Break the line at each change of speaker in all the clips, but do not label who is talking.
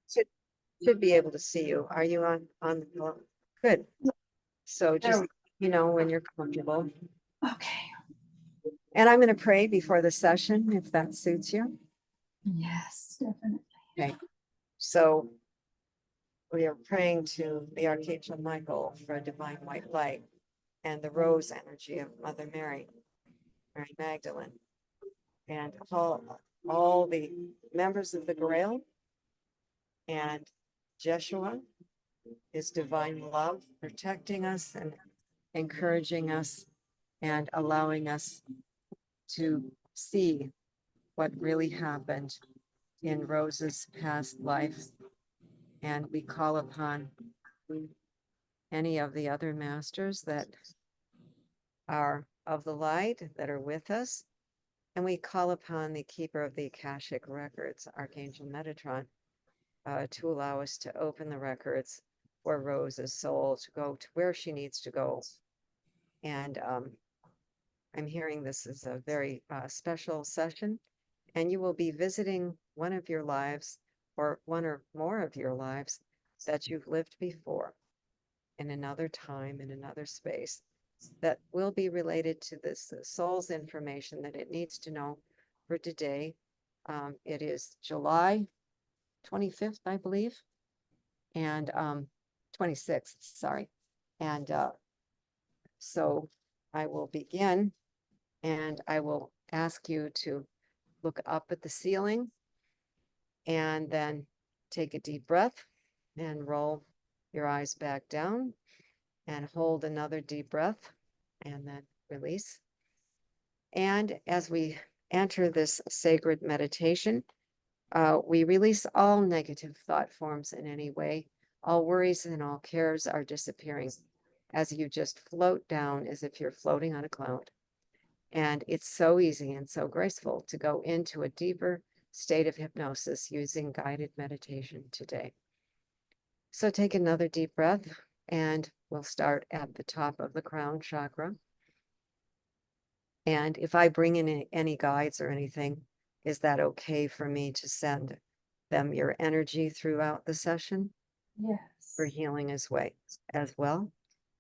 Should, should be able to see you. Are you on the phone? Good. So just, when you're comfortable.
Okay.
And I'm going to pray before the session, if that suits you.
Yes, definitely.
Okay. So we are praying to the Archangel Michael for a divine white light and the rose energy of Mother Mary, Mary Magdalene, and all the members of the Grail and Yeshua, his divine love, protecting us and encouraging us and allowing us to see what really happened in Rose's past life. And we call upon any of the other masters that are of the light that are with us. And we call upon the keeper of the Akashic records, Archangel Metatron, to allow us to open the records for Rose's soul to go to where she needs to go. And I'm hearing this is a very special session, and you will be visiting one of your lives or one or more of your lives that you've lived before in another time, in another space, that will be related to this soul's information that it needs to know for today. It is July 25th, I believe, and 26th, sorry. And so I will begin, and I will ask you to look up at the ceiling and then take a deep breath and roll your eyes back down and hold another deep breath and then release. And as we enter this sacred meditation, we release all negative thought forms in any way. All worries and all cares are disappearing as you just float down as if you're floating on a cloud. And it's so easy and so graceful to go into a deeper state of hypnosis using guided meditation today. So take another deep breath, and we'll start at the top of the crown chakra. And if I bring in any guides or anything, is that okay for me to send them your energy throughout the session?
Yes.
For healing as well.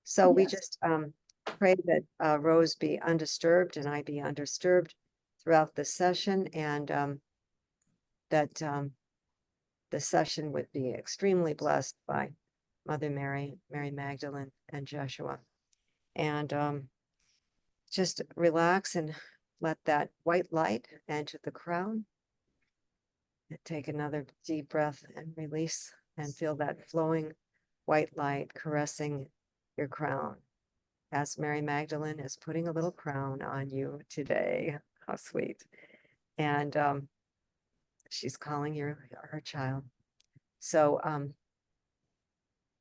So we just pray that Rose be undisturbed and I be undisturbed throughout the session, and that the session would be extremely blessed by Mother Mary, Mary Magdalene, and Yeshua. And just relax and let that white light enter the crown. And take another deep breath and release, and feel that flowing white light caressing your crown as Mary Magdalene is putting a little crown on you today. How sweet. And she's calling you her child. So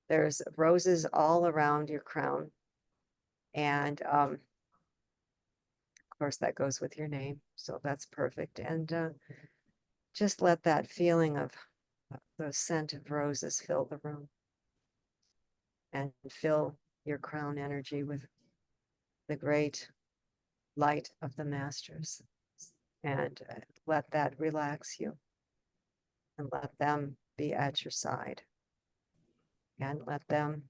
there's roses all around your crown. And of course, that goes with your name. So that's perfect. And just let that feeling of the scent of roses fill the room. And fill your crown energy with the great light of the masters. And let that relax you. And let them be at your side. And let them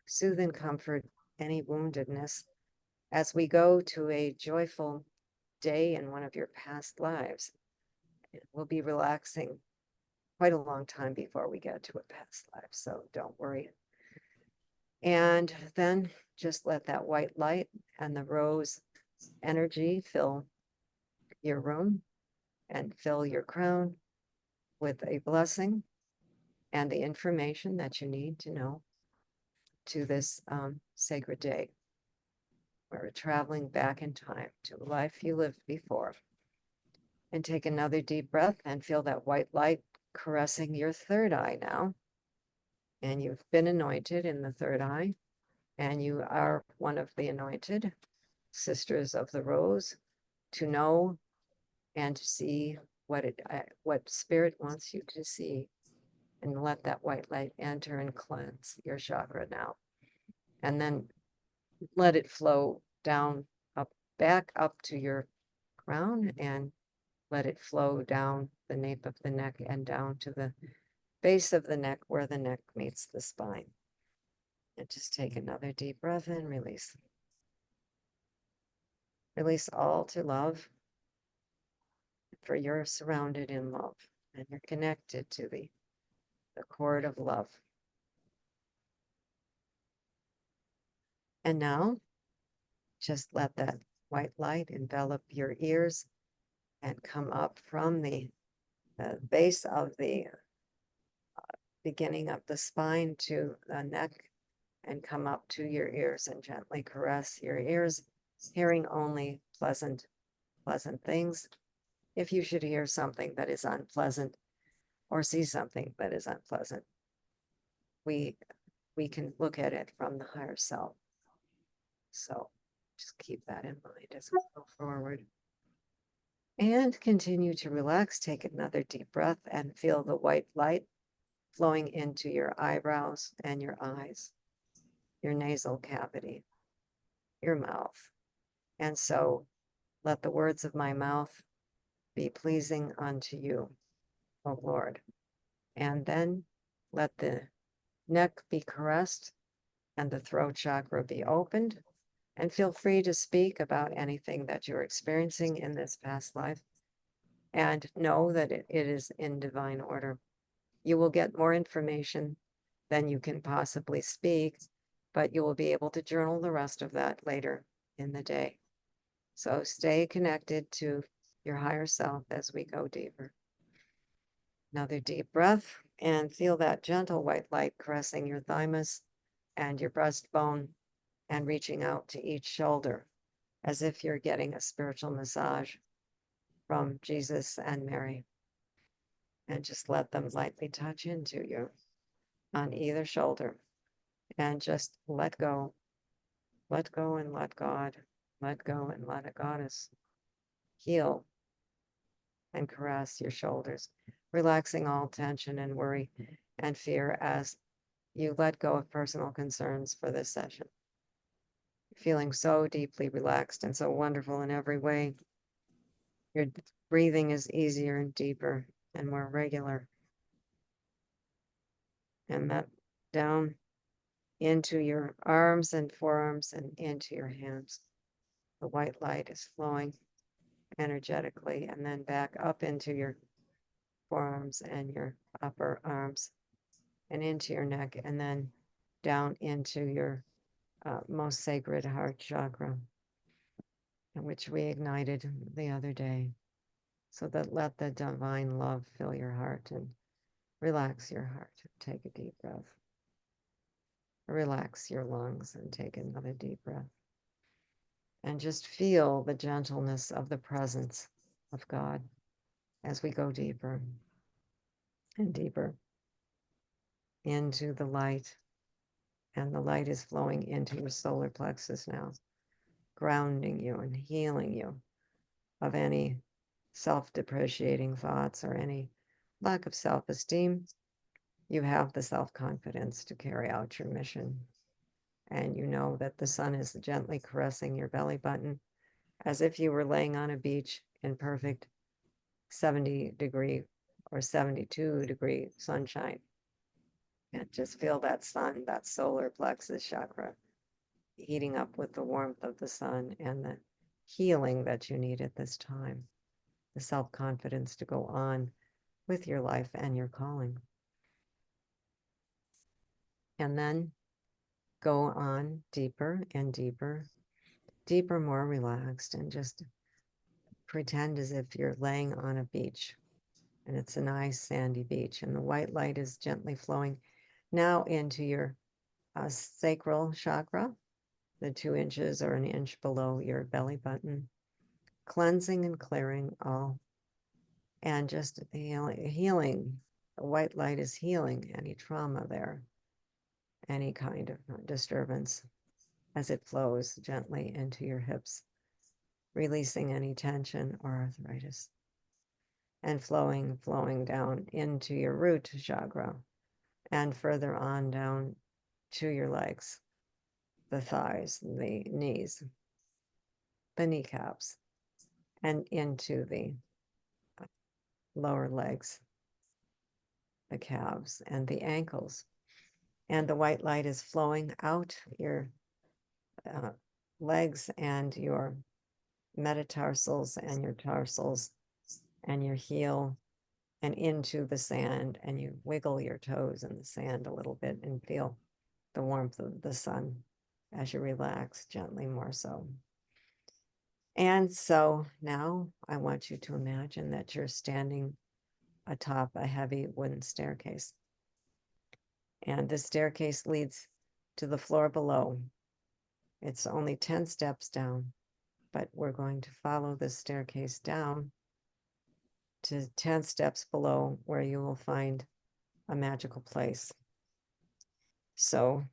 soothe and comfort any woundedness as we go to a joyful day in one of your past lives. We'll be relaxing quite a long time before we get to a past life, so don't worry. And then just let that white light and the rose energy fill your room and fill your crown with a blessing and the information that you need to know to this sacred day. We're traveling back in time to a life you lived before. And take another deep breath and feel that white light caressing your third eye now. And you've been anointed in the third eye, and you are one of the anointed sisters of the rose to know and to see what spirit wants you to see, and let that white light enter and cleanse your chakra now. And then let it flow down, back up to your crown, and let it flow down the nape of the neck and down to the base of the neck where the neck meets the spine. And just take another deep breath in, release. Release all to love, for you're surrounded in love and you're connected to the cord of love. And now, just let that white light envelop your ears and come up from the base of the beginning of the spine to the neck and come up to your ears and gently caress your ears, hearing only pleasant things. If you should hear something that is unpleasant or see something that is unpleasant, we can look at it from the higher self. So just keep that in mind as we go forward. And continue to relax. Take another deep breath and feel the white light flowing into your eyebrows and your eyes, your nasal cavity, your mouth. And so let the words of my mouth be pleasing unto you, O Lord. And then let the neck be caressed and the throat chakra be opened. And feel free to speak about anything that you're experiencing in this past life. And know that it is in divine order. You will get more information than you can possibly speak, but you will be able to journal the rest of that later in the day. So stay connected to your higher self as we go deeper. Another deep breath and feel that gentle white light caressing your thymus and your breastbone and reaching out to each shoulder as if you're getting a spiritual massage from Jesus and Mary. And just let them lightly touch into you on either shoulder and just let go. Let go and let God. Let go and let a goddess heal and caress your shoulders, relaxing all tension and worry and fear as you let go of personal concerns for this session. Feeling so deeply relaxed and so wonderful in every way. Your breathing is easier and deeper and more regular. And that down into your arms and forearms and into your hands. The white light is flowing energetically and then back up into your forearms and your upper arms and into your neck and then down into your most sacred heart chakra, which we ignited the other day. So that let the divine love fill your heart and relax your heart. Take a deep breath. Relax your lungs and take another deep breath. And just feel the gentleness of the presence of God as we go deeper and deeper into the light. And the light is flowing into your solar plexus now, grounding you and healing you of any self-depreciating thoughts or any lack of self-esteem. You have the self-confidence to carry out your mission. And you know that the sun is gently caressing your belly button as if you were laying on a beach in perfect 70-degree or 72-degree sunshine. And just feel that sun, that solar plexus chakra, heating up with the warmth of the sun and the healing that you need at this time, the self-confidence to go on with your life and your calling. And then go on deeper and deeper, deeper, more relaxed, and just pretend as if you're laying on a beach and it's a nice sandy beach and the white light is gently flowing now into your sacral chakra, the 2 inches or an inch below your belly button, cleansing and clearing all, and just healing. The white light is healing any trauma there, any kind of disturbance as it flows gently into your hips, releasing any tension or arthritis, and flowing down into your root chakra and further on down to your legs, the thighs, the knees, the kneecaps, and into the lower legs, the calves, and the ankles. And the white light is flowing out your legs and your metatarsals and your tarsals and your heel and into the sand, and you wiggle your toes in the sand a little bit and feel the warmth of the sun as you relax gently, more so. And so now I want you to imagine that you're standing atop a heavy wooden staircase. And the staircase leads to the floor below. It's only 10 steps down, but we're going to follow this staircase down to 10 steps below, where you will find a magical place. So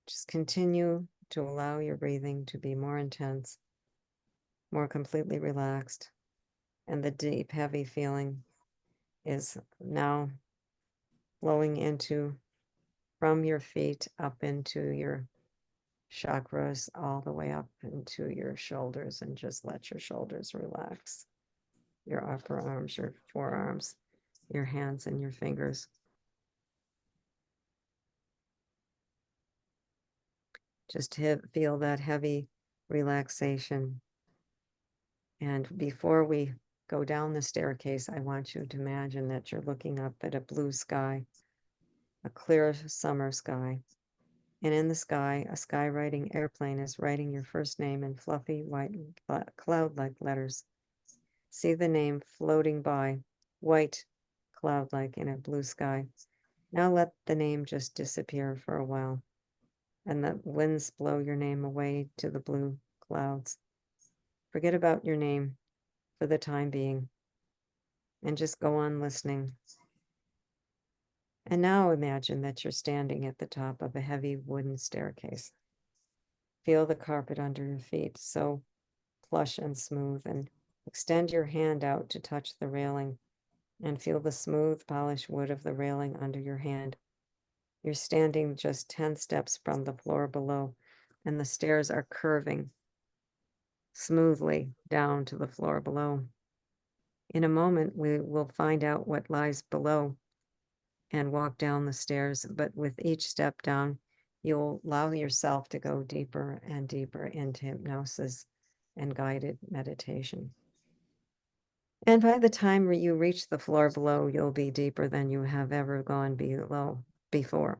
just continue to allow your breathing to be more intense, more completely relaxed, and the deep, heavy feeling is now flowing into from your feet up into your chakras, all the way up into your shoulders, and just let your shoulders relax. Your upper arms, your forearms, your hands, and your fingers. Just feel that heavy relaxation. And before we go down the staircase, I want you to imagine that you're looking up at a blue sky, a clear summer sky. And in the sky, a skywriting airplane is writing your first name in fluffy white cloud-like letters. See the name floating by, white, cloud-like in a blue sky. Now let the name just disappear for a while, and the winds blow your name away to the blue clouds. Forget about your name for the time being, and just go on listening. And now imagine that you're standing at the top of a heavy wooden staircase. Feel the carpet under your feet, so plush and smooth, and extend your hand out to touch the railing and feel the smooth, polished wood of the railing under your hand. You're standing just 10 steps from the floor below, and the stairs are curving smoothly down to the floor below. In a moment, we will find out what lies below and walk down the stairs, but with each step down, you'll allow yourself to go deeper and deeper into hypnosis and guided meditation. And by the time you reach the floor below, you'll be deeper than you have ever gone below before.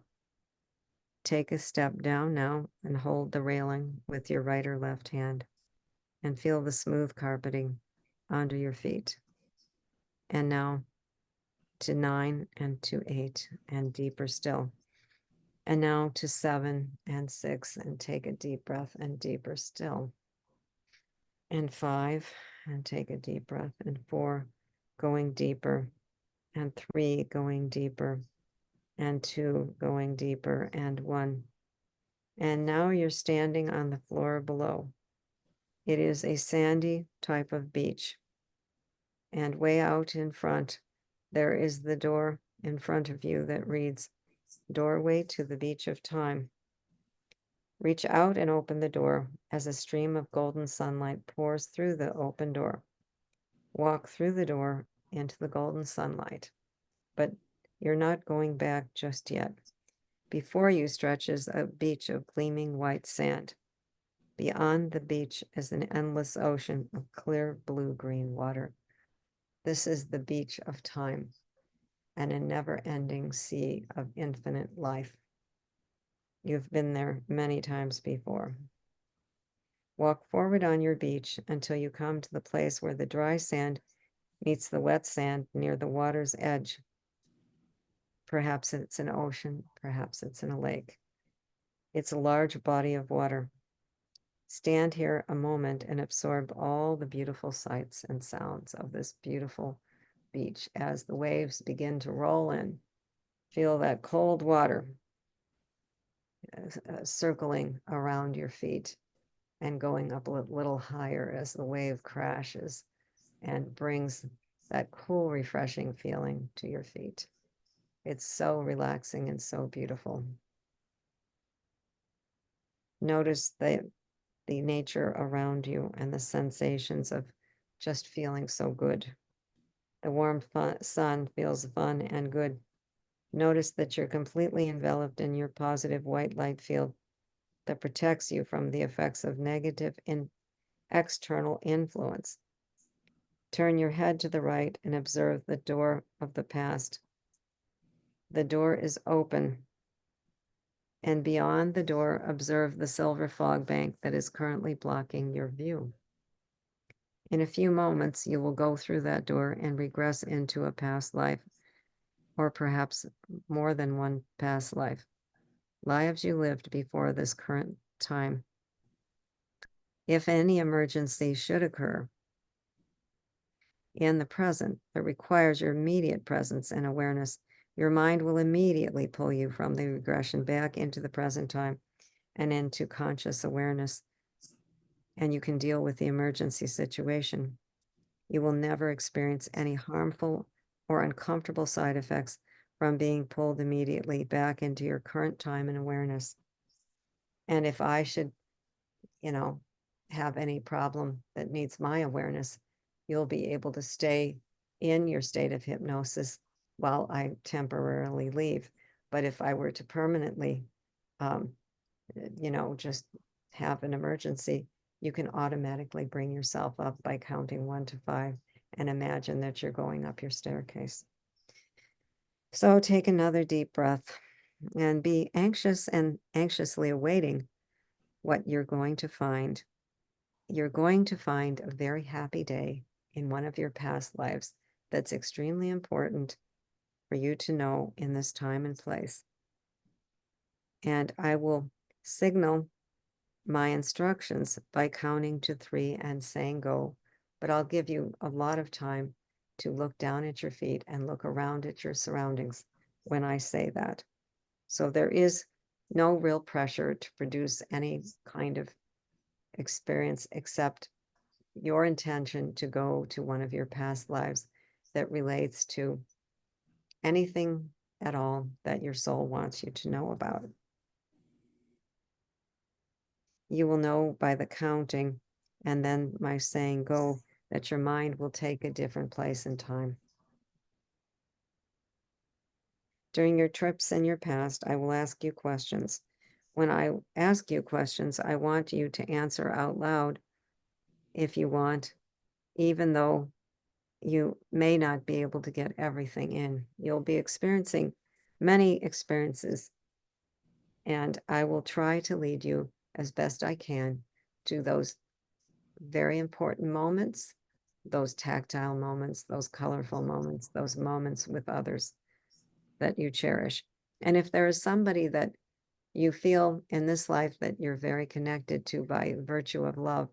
Take a step down now and hold the railing with your right or left hand and feel the smooth carpeting under your feet. And now to 9 and to 8 and deeper still. And now to 7 and 6, and take a deep breath and deeper still. And 5, and take a deep breath, and 4, going deeper, and 3, going deeper, and 2, going deeper, and 1. And now you're standing on the floor below. It is a sandy type of beach. And way out in front, there is the door in front of you that reads, "Doorway to the Beach of Time." Reach out and open the door as a stream of golden sunlight pours through the open door. Walk through the door into the golden sunlight, but you're not going back just yet. Before you stretches a beach of gleaming white sand. Beyond the beach is an endless ocean of clear blue-green water. This is the beach of time and a never-ending sea of infinite life. You've been there many times before. Walk forward on your beach until you come to the place where the dry sand meets the wet sand near the water's edge. Perhaps it's an ocean, perhaps it's in a lake. It's a large body of water. Stand here a moment and absorb all the beautiful sights and sounds of this beautiful beach as the waves begin to roll in. Feel that cold water circling around your feet and going up a little higher as the wave crashes and brings that cool, refreshing feeling to your feet. It's so relaxing and so beautiful. Notice the nature around you and the sensations of just feeling so good The warm sun feels fun and good. Notice that you're completely enveloped in your positive white light field that protects you from the effects of negative external influence. Turn your head to the right and observe the door of the past. The door is open, and beyond the door, observe the silver fog bank that is currently blocking your view. In a few moments, you will go through that door and regress into a past life, or perhaps more than one past life, lives you lived before this current time. If any emergency should occur in the present that requires your immediate presence and awareness, your mind will immediately pull you from the regression back into the present time and into conscious awareness, and you can deal with the emergency situation. You will never experience any harmful or uncomfortable side effects from being pulled immediately back into your current time and awareness. And if I should, have any problem that needs my awareness, you'll be able to stay in your state of hypnosis while I temporarily leave. But if I were to permanently, um, just have an emergency, you can automatically bring yourself up by counting 1 to 5 and imagine that you're going up your staircase. So take another deep breath and be anxious and anxiously awaiting what you're going to find. You're going to find a very happy day in one of your past lives that's extremely important for you to know in this time and place. And I will signal my instructions by counting to 3 and saying go, but I'll give you a lot of time to look down at your feet and look around at your surroundings when I say that. So there is no real pressure to produce any kind of experience except your intention to go to one of your past lives that relates to anything at all that your soul wants you to know about. You will know by the counting and then my saying go that your mind will take a different place in time. During your trips in your past, I will ask you questions. When I ask you questions, I want you to answer out loud if you want, even though you may not be able to get everything in. You'll be experiencing many experiences, and I will try to lead you as best I can to those very important moments, those tactile moments, those colorful moments, those moments with others that you cherish. And if there is somebody that you feel in this life that you're very connected to by virtue of love,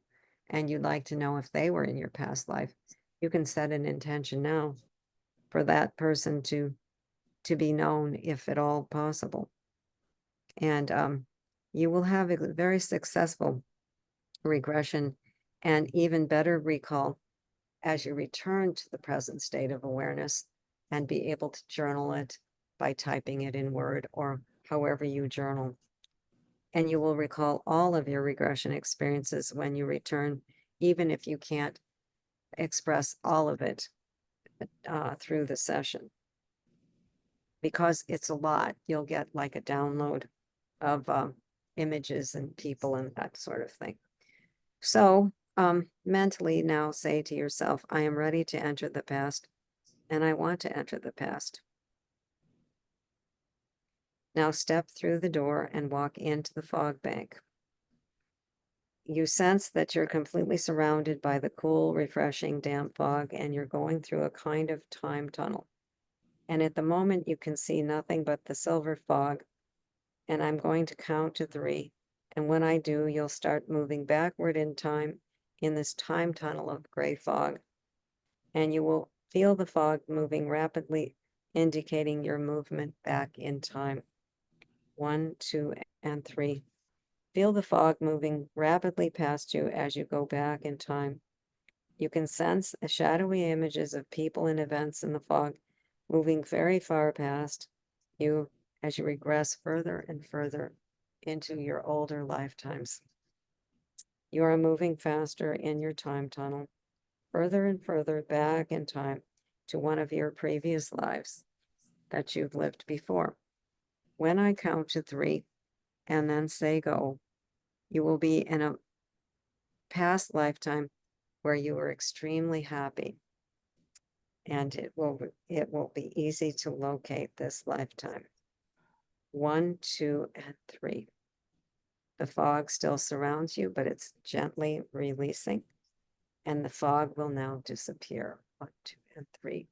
and you'd like to know if they were in your past life, you can set an intention now for that person to be known if at all possible. And you will have a very successful regression and even better recall as you return to the present state of awareness and be able to journal it by typing it in Word or however you journal. And you will recall all of your regression experiences when you return, even if you can't express all of it through the session. Because it's a lot, you'll get like a download of images and people and that sort of thing. So mentally now say to yourself, I am ready to enter the past and I want to enter the past. Now step through the door and walk into the fog bank. You sense that you're completely surrounded by the cool, refreshing, damp fog, and you're going through a kind of time tunnel. And at the moment, you can see nothing but the silver fog. And I'm going to count to 3. And when I do, you'll start moving backward in time in this time tunnel of gray fog. And you will feel the fog moving rapidly, indicating your movement back in time. 1, 2, and 3. Feel the fog moving rapidly past you as you go back in time. You can sense the shadowy images of people and events in the fog moving very far past you as you regress further and further into your older lifetimes. You are moving faster in your time tunnel, further and further back in time to one of your previous lives that you've lived before. When I count to 3 and then say go, you will be in a past lifetime where you were extremely happy. And it will be easy to locate this lifetime. 1, 2, and 3. The fog still surrounds you, but it's gently releasing, and the fog will now disappear. 1, 2, and 3.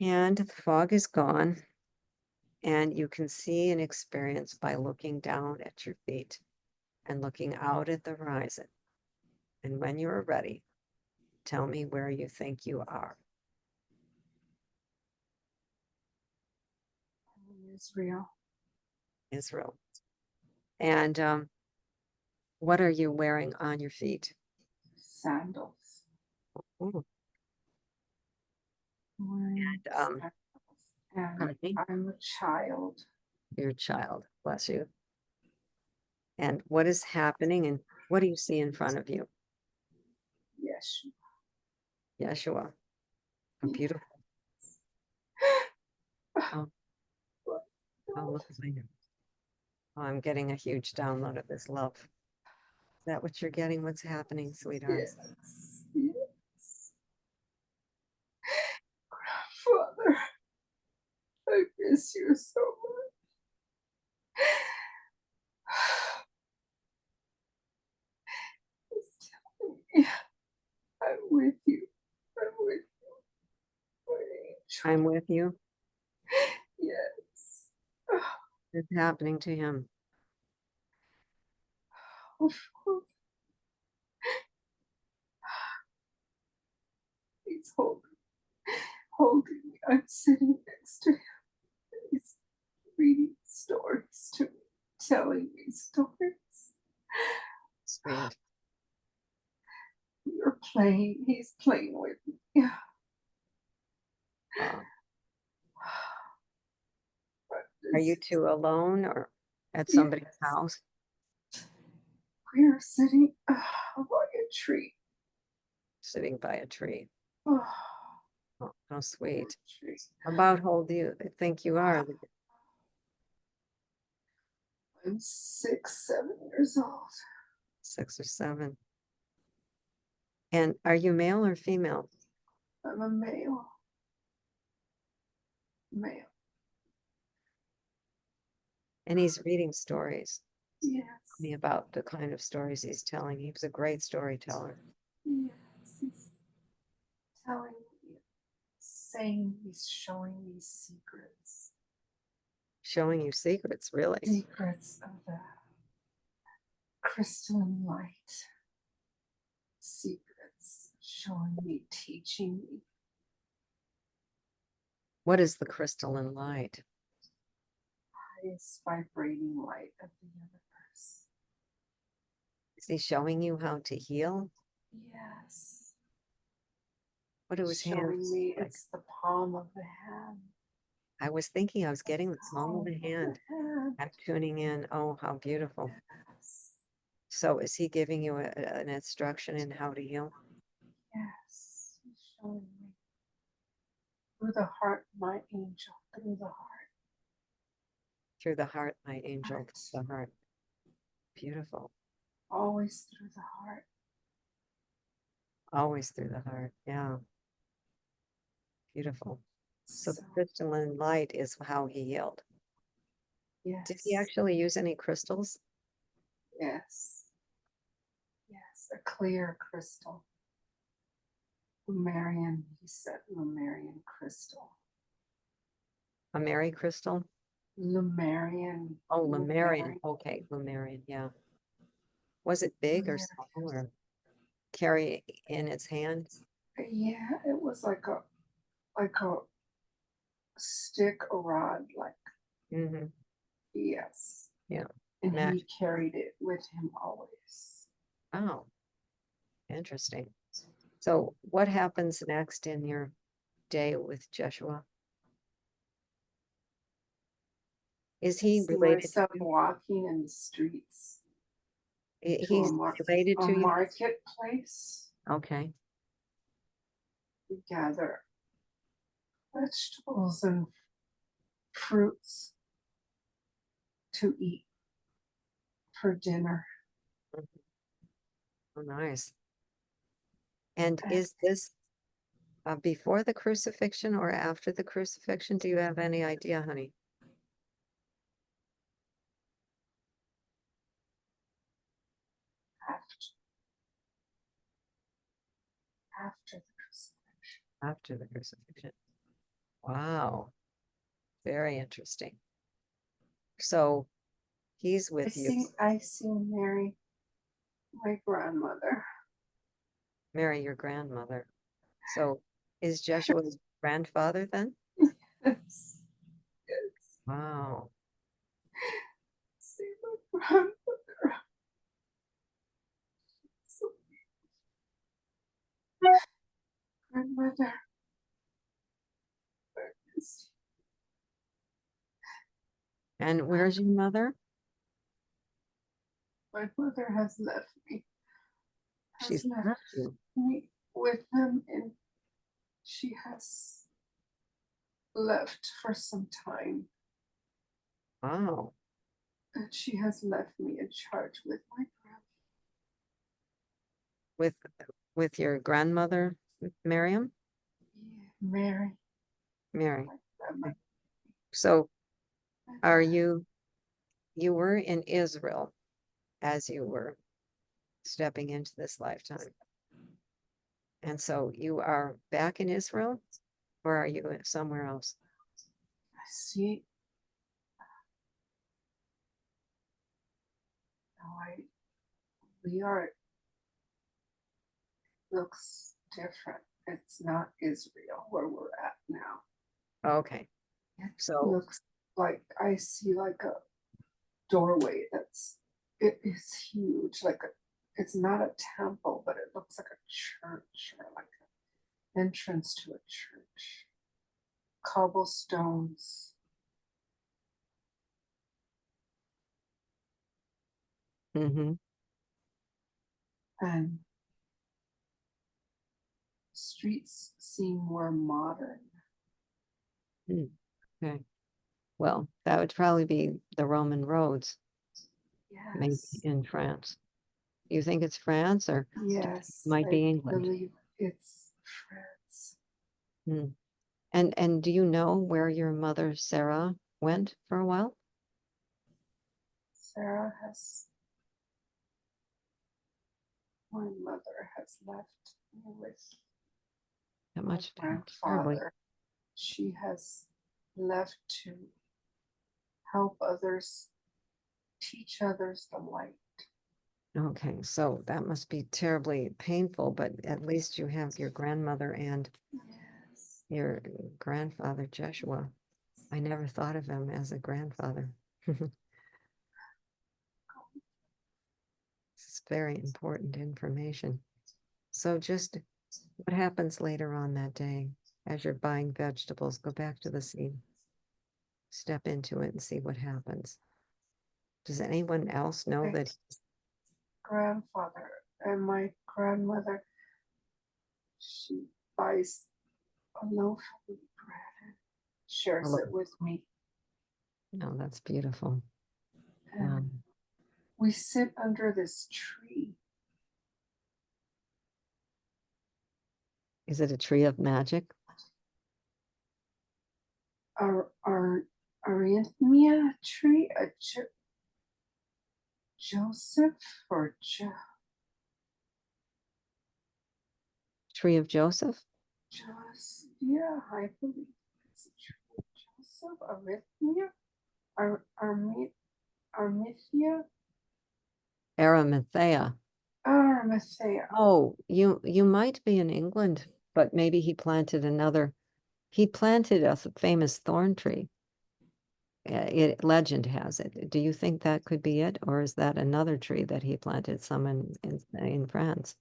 And the fog is gone, and you can see and experience by looking down at your feet and looking out at the horizon. And when you are ready, tell me where you think you are.
Israel.
Israel. And what are you wearing on your feet?
Sandals.
Oh,
Wearing
and
sandals. And
pardon me?
I'm a child.
Your child, bless you. And what is happening, and what do you see in front of you?
Yeshua.
Yeshua. Oh, beautiful. Oh, oh, look at me. Oh, I'm getting a huge download of this love. Is that what you're getting? What's happening, sweetheart?
Yes. Yes. Grandfather, I miss you so much. Just tell me, I'm with you. I'm with you. My angel.
I'm with you.
Yes.
What's happening to him?
Oh, he's holding me. I'm sitting next to him. He's reading stories to me, telling me stories.
Sweet.
You're playing. He's playing with me. Yeah.
Are you two alone or at
Yes.
somebody's house?
We are sitting by a tree.
Sitting by a tree.
Oh,
Oh, how sweet.
tree.
How about how old do you think you are?
I'm 6, 7 years old.
6 or 7. And are you male or female?
I'm a male. Male.
And he's reading stories.
Yes.
Tell me about the kind of stories he's telling. He was a great storyteller.
Yes. He's telling me, saying he's showing me secrets.
Showing you secrets, really.
Secrets of the crystalline light. Secrets showing me, teaching me.
What is the crystalline light?
Highest vibrating light of the universe.
Is he showing you how to heal?
Yes.
What do his
Showing
hands
me
like?
it's the palm of the hand.
I was thinking I was getting the palm of the hand.
hand.
I'm tuning in. Oh, how beautiful.
Yes.
So is he giving you an instruction in how to heal?
Yes. He's showing me. Through the heart, my angel. Through the heart.
Through the heart, my angel,
Heart.
through the heart. Beautiful.
Always through the heart.
Always through the heart. Yeah. Beautiful. So the
So,
crystalline light is how he healed.
yes.
Did he actually use any crystals?
Yes. Yes. A clear crystal. Lumarian, he said Lumarian crystal.
A Mary crystal?
Lumarian.
Oh, Lumarian. Okay, Lumarian, yeah. Was it big or small or carry in its hand?
Yeah, it was like a stick, a rod, like
Mm-hmm.
yes.
Yeah.
And
Magic.
he carried it with him always.
Oh, interesting. So what happens next in your day with Joshua? Is
I
he
see
related to
myself
you?
walking in the streets to
He's related
a
to you?
marketplace.
Okay.
We gather vegetables and fruits to eat for dinner.
Oh, nice. And is this before the crucifixion or after the crucifixion? Do you have any idea, honey?
After the crucifixion.
After the crucifixion. Wow. Very interesting. So he's with you.
I see Mary, my grandmother.
Mary, your grandmother. So is Jeshua's grandfather then?
Yes. Yes.
Wow.
See my grandmother. So, grandmother. Where is
And where's your mother?
my mother has left me.
She's left you.
Me with him, and she has left for some time.
Wow.
And she has left me in charge with my grandmother.
With your grandmother, Miriam?
Yeah, Mary.
Mary.
My grandmother.
So are you were in Israel as you were stepping into this lifetime. And so you are back in Israel, or are you somewhere else?
I see. We are, looks different. It's not Israel where we're at now.
Okay.
It
So
looks like I see like a doorway it is huge. It's not a temple, but it looks like a church or like an entrance to a church. Cobblestones.
mm-hmm.
And streets seem more modern.
Okay. Well, that would probably be the Roman roads, maybe
Yes.
in France. You think it's France, or
Yes.
might be
I
England?
believe it's France.
Hmm. And do you know where your mother Sarah went for a while?
My mother has left me with
That
my
much terribly.
grandfather. She has left to help others, teach others the light.
Okay, so that must be terribly painful, but at least you have your grandmother and
Yes.
your grandfather, Joshua. I never thought of him as a grandfather. This is very important information. So just what happens later on that day as you're buying vegetables, go back to the scene, step into it and see what happens. Does anyone else know that
Grandfather and my grandmother, she buys a loaf of bread and shares it with me.
No, that's beautiful.
And we sit under this tree.
Is it a tree of magic?
Our arrhythmia tree, Joseph or
Tree of Joseph?
Yeah, I believe it's a tree of Joseph. Arrhythmia, Armithia,
Arimathea.
Arimathea.
Oh, you might be in England, but maybe he planted a famous thorn tree. Legend has it. Do you think that could be it, or is that another tree that he planted some in France?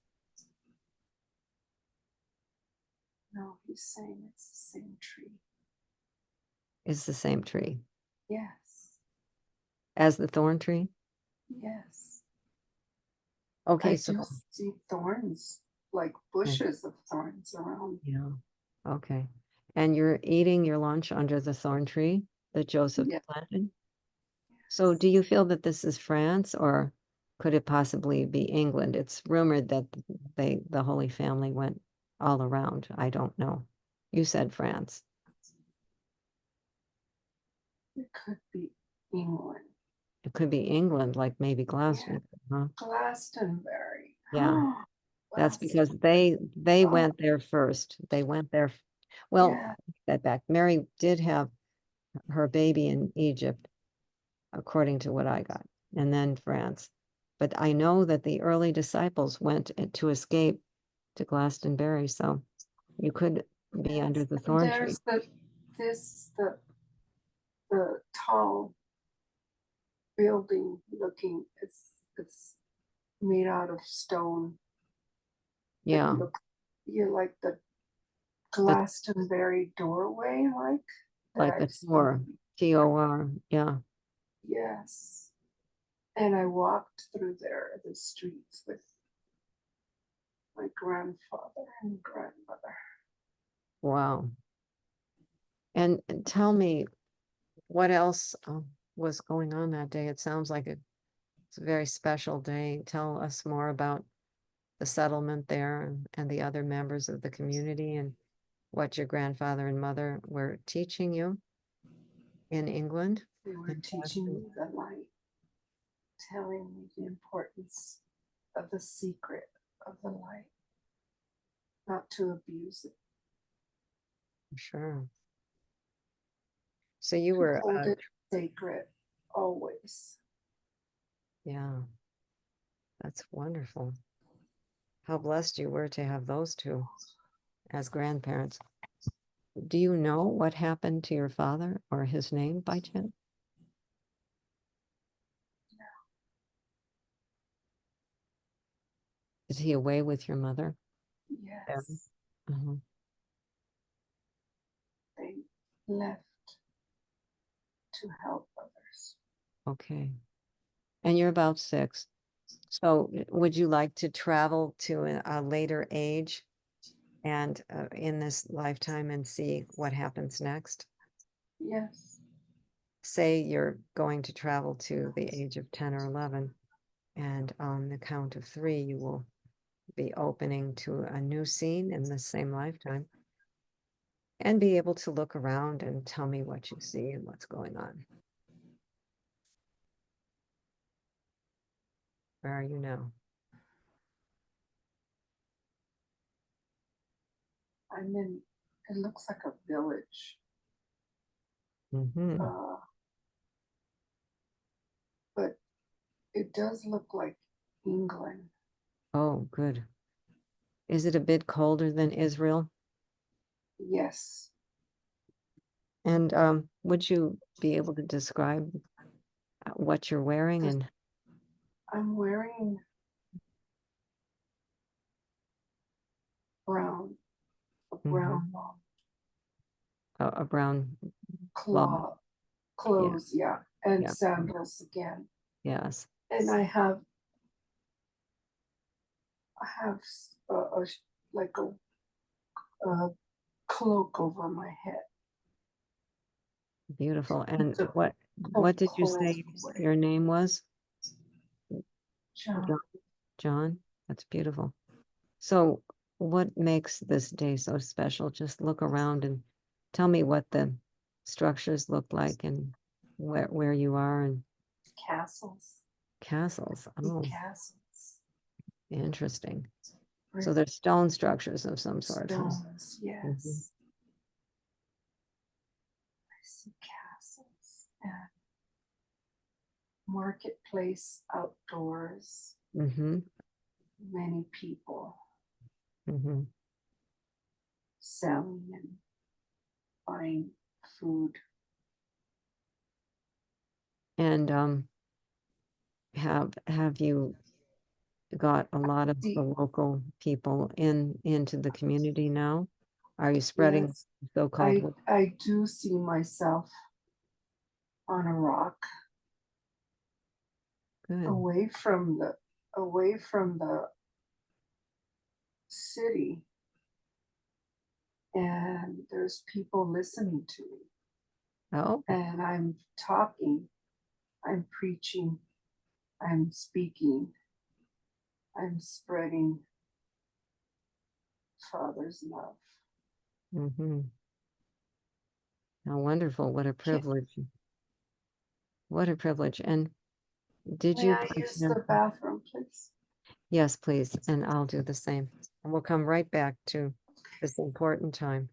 No, he's saying it's the same tree.
It's the same tree
Yes.
as the thorn tree?
Yes.
Okay,
I
so
do see thorns, like bushes of thorns around.
yeah. Okay. And you're eating your lunch under the thorn tree that Joseph
Yeah.
planted. So do you feel that this is France, or could it possibly be England? It's rumored that the Holy Family went all around. I don't know. You said France.
It could be England.
It could be England, like maybe
Yeah.
Glastonbury, huh?
Glastonbury.
Yeah, that's because
Glastonbury.
they
Oh,
went there first. They went there. Well,
yeah.
I take that back. Mary did have her baby in Egypt, according to what I got, and then France. But I know that the early disciples went to escape to Glastonbury, so you could be under
Yes.
the
And
thorn tree.
this the tall building looking. It's made out of stone. It
Yeah,
looks you like the
the,
Glastonbury doorway, like that
like a
I've
tour,
seen before.
T-O-R, yeah.
Yes. And I walked through the streets with my grandfather and grandmother.
Wow. And tell me what else was going on that day. It sounds like it's a very special day. Tell us more about the settlement there and the other members of the community and what your grandfather and mother were teaching you in England.
They were
in
teaching
Boston.
me the light, telling me the importance of the secret of the light, not to abuse it,
Sure. So you
to
were,
hold it sacred always.
yeah, that's wonderful. How blessed you were to have those two as grandparents. Do you know what happened to your father or his name by chance? Is he away with your mother? Yeah.
Yes,
Mhm.
they left to help others.
Okay. And you're about 6. So would you like to travel to a later age and in this lifetime and see what happens next?
Yes,
Say you're going to travel to the age of 10 or 11, and on the count of 3, you will be opening to a new scene in the same lifetime and be able to look around and tell me what you see and what's going on. Where are you now?
I'm in, it looks like a village,
Mm-hmm.
but it does look like England.
Oh, good. Is it a bit colder than Israel?
Yes,
And would you be able to describe what you're wearing
this,
and
I'm wearing brown, a
mhm,
brown long
a brown cloth? Yeah,
clothes, yeah, and
yeah,
sandals again.
yes.
And I have like a cloak over my head
Beautiful.
to keep
And
the
what did you
cold
say
away.
your name was?
John,
John? John? That's beautiful. So what makes this day so special? Just look around and tell me what the structures look like and where you are and
castles,
castles.
big
Oh,
castles,
interesting. So
brick
there's stone structures of some sort, huh?
stones,
Mhm.
yes. I see castles and marketplace outdoors,
Mhm.
many people
Mhm.
selling and buying food.
And have you got a lot of the
See,
local people into the community now? Are you spreading
yes,
so-called
I do see myself on a rock
good?
away from the city and there's people listening to me.
Oh,
And I'm talking, I'm preaching, I'm speaking, I'm spreading Father's love.
mm-hmm. How wonderful. What a
Can,
privilege. What a privilege. And did
may
you
I
pledge
use
them?
the bathroom, please?
Yes, please. And I'll do the same. And we'll come right back to this important time.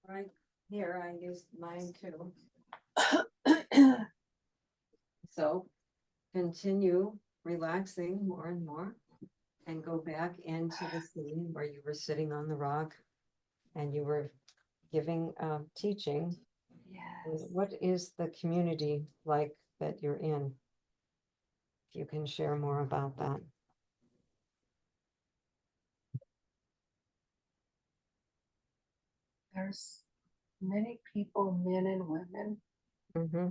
Right here, I used mine too. So continue relaxing more and more and go back into the scene where you were sitting on the rock and you were giving teaching.
Yes.
What is the community like that you're in? If you can share more about that.
There's many people, men and women,
Mm-hmm.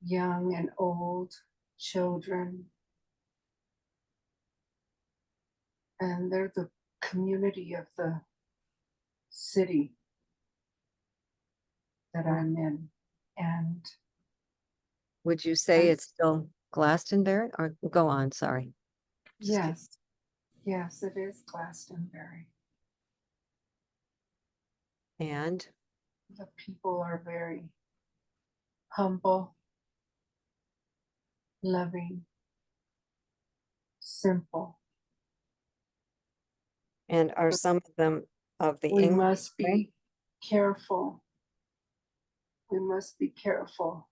young and old, children, and they're the community of the city that I'm in. And
Would you say
I'm,
it's still Glastonbury or go on? Sorry. Just keep.
yes, yes, it is Glastonbury.
And
The people are very humble, loving, simple.
are
But
some of them of the
we
English
must
way?
be careful. We must be careful.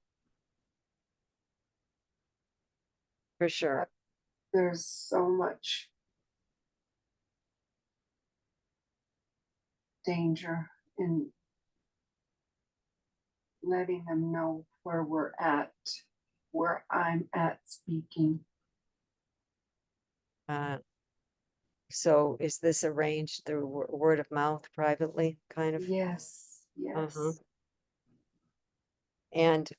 For sure.
There's so much danger in letting them know where we're at, where I'm at speaking.
Uh, so is this arranged through word of mouth privately, kind of?
Yes,
Uh-huh.
yes.
And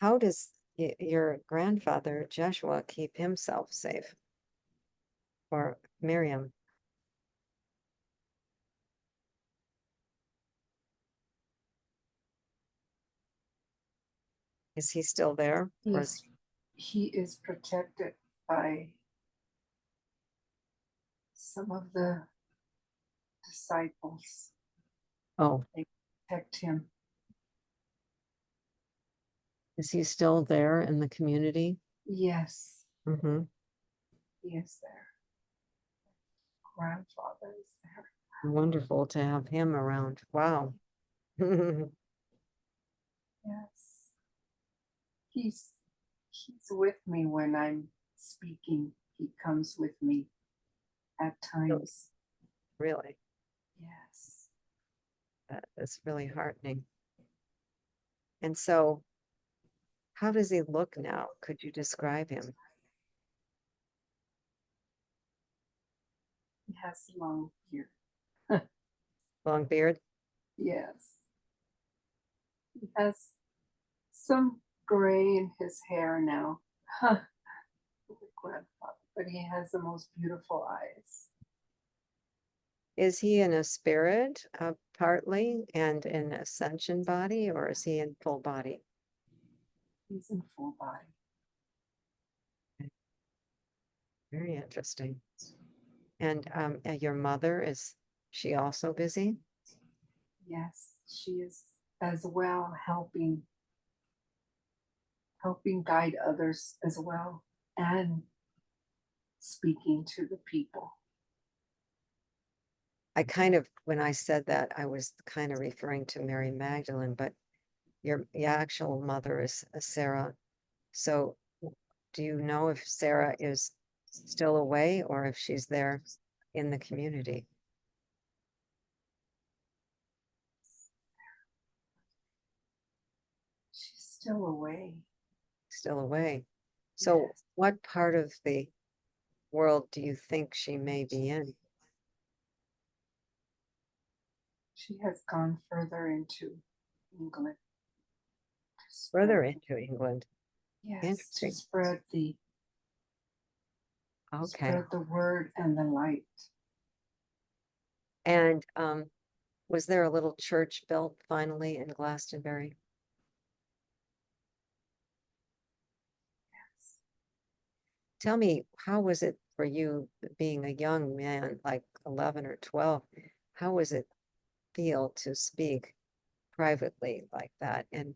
how does your grandfather, Joshua, keep himself safe? Or Miriam? Is he still there? Or is
Yes, he is protected by some of the disciples.
oh,
They protect him.
is he still there in the community?
Yes,
Mm-hmm.
he is there. Grandfather is there.
Wonderful to have him around. Wow.
Yes. He's with me when I'm speaking. He comes with me at times.
really.
Yes.
That's really heartening. And so, how does he look now? Could you describe him?
He has long beard.
Long beard?
Yes. He has some gray in his hair now. Huh. Grandfather, but he has the most beautiful eyes.
Is he in a spirit partly and in ascension body, or is he in full body?
He's in full body.
Very interesting. And your mother, is she also busy?
Yes, she is as well helping guide others as well and speaking to the people.
I kind of, when I said that, I was kind of referring to Mary Magdalene, but your actual mother is Sarah. So do you know if Sarah is still away or if she's there in the community?
She's still away.
Still away. So
Yes.
what part of the world do you think she may be in?
She has gone further into England to
Further
spread,
into England.
yes, to
Interesting. Okay.
spread the word and the light.
And was there a little church built finally in Glastonbury?
Yes.
Tell me, how was it for you being a young man, like 11 or 12? How was it feel to speak privately like that? And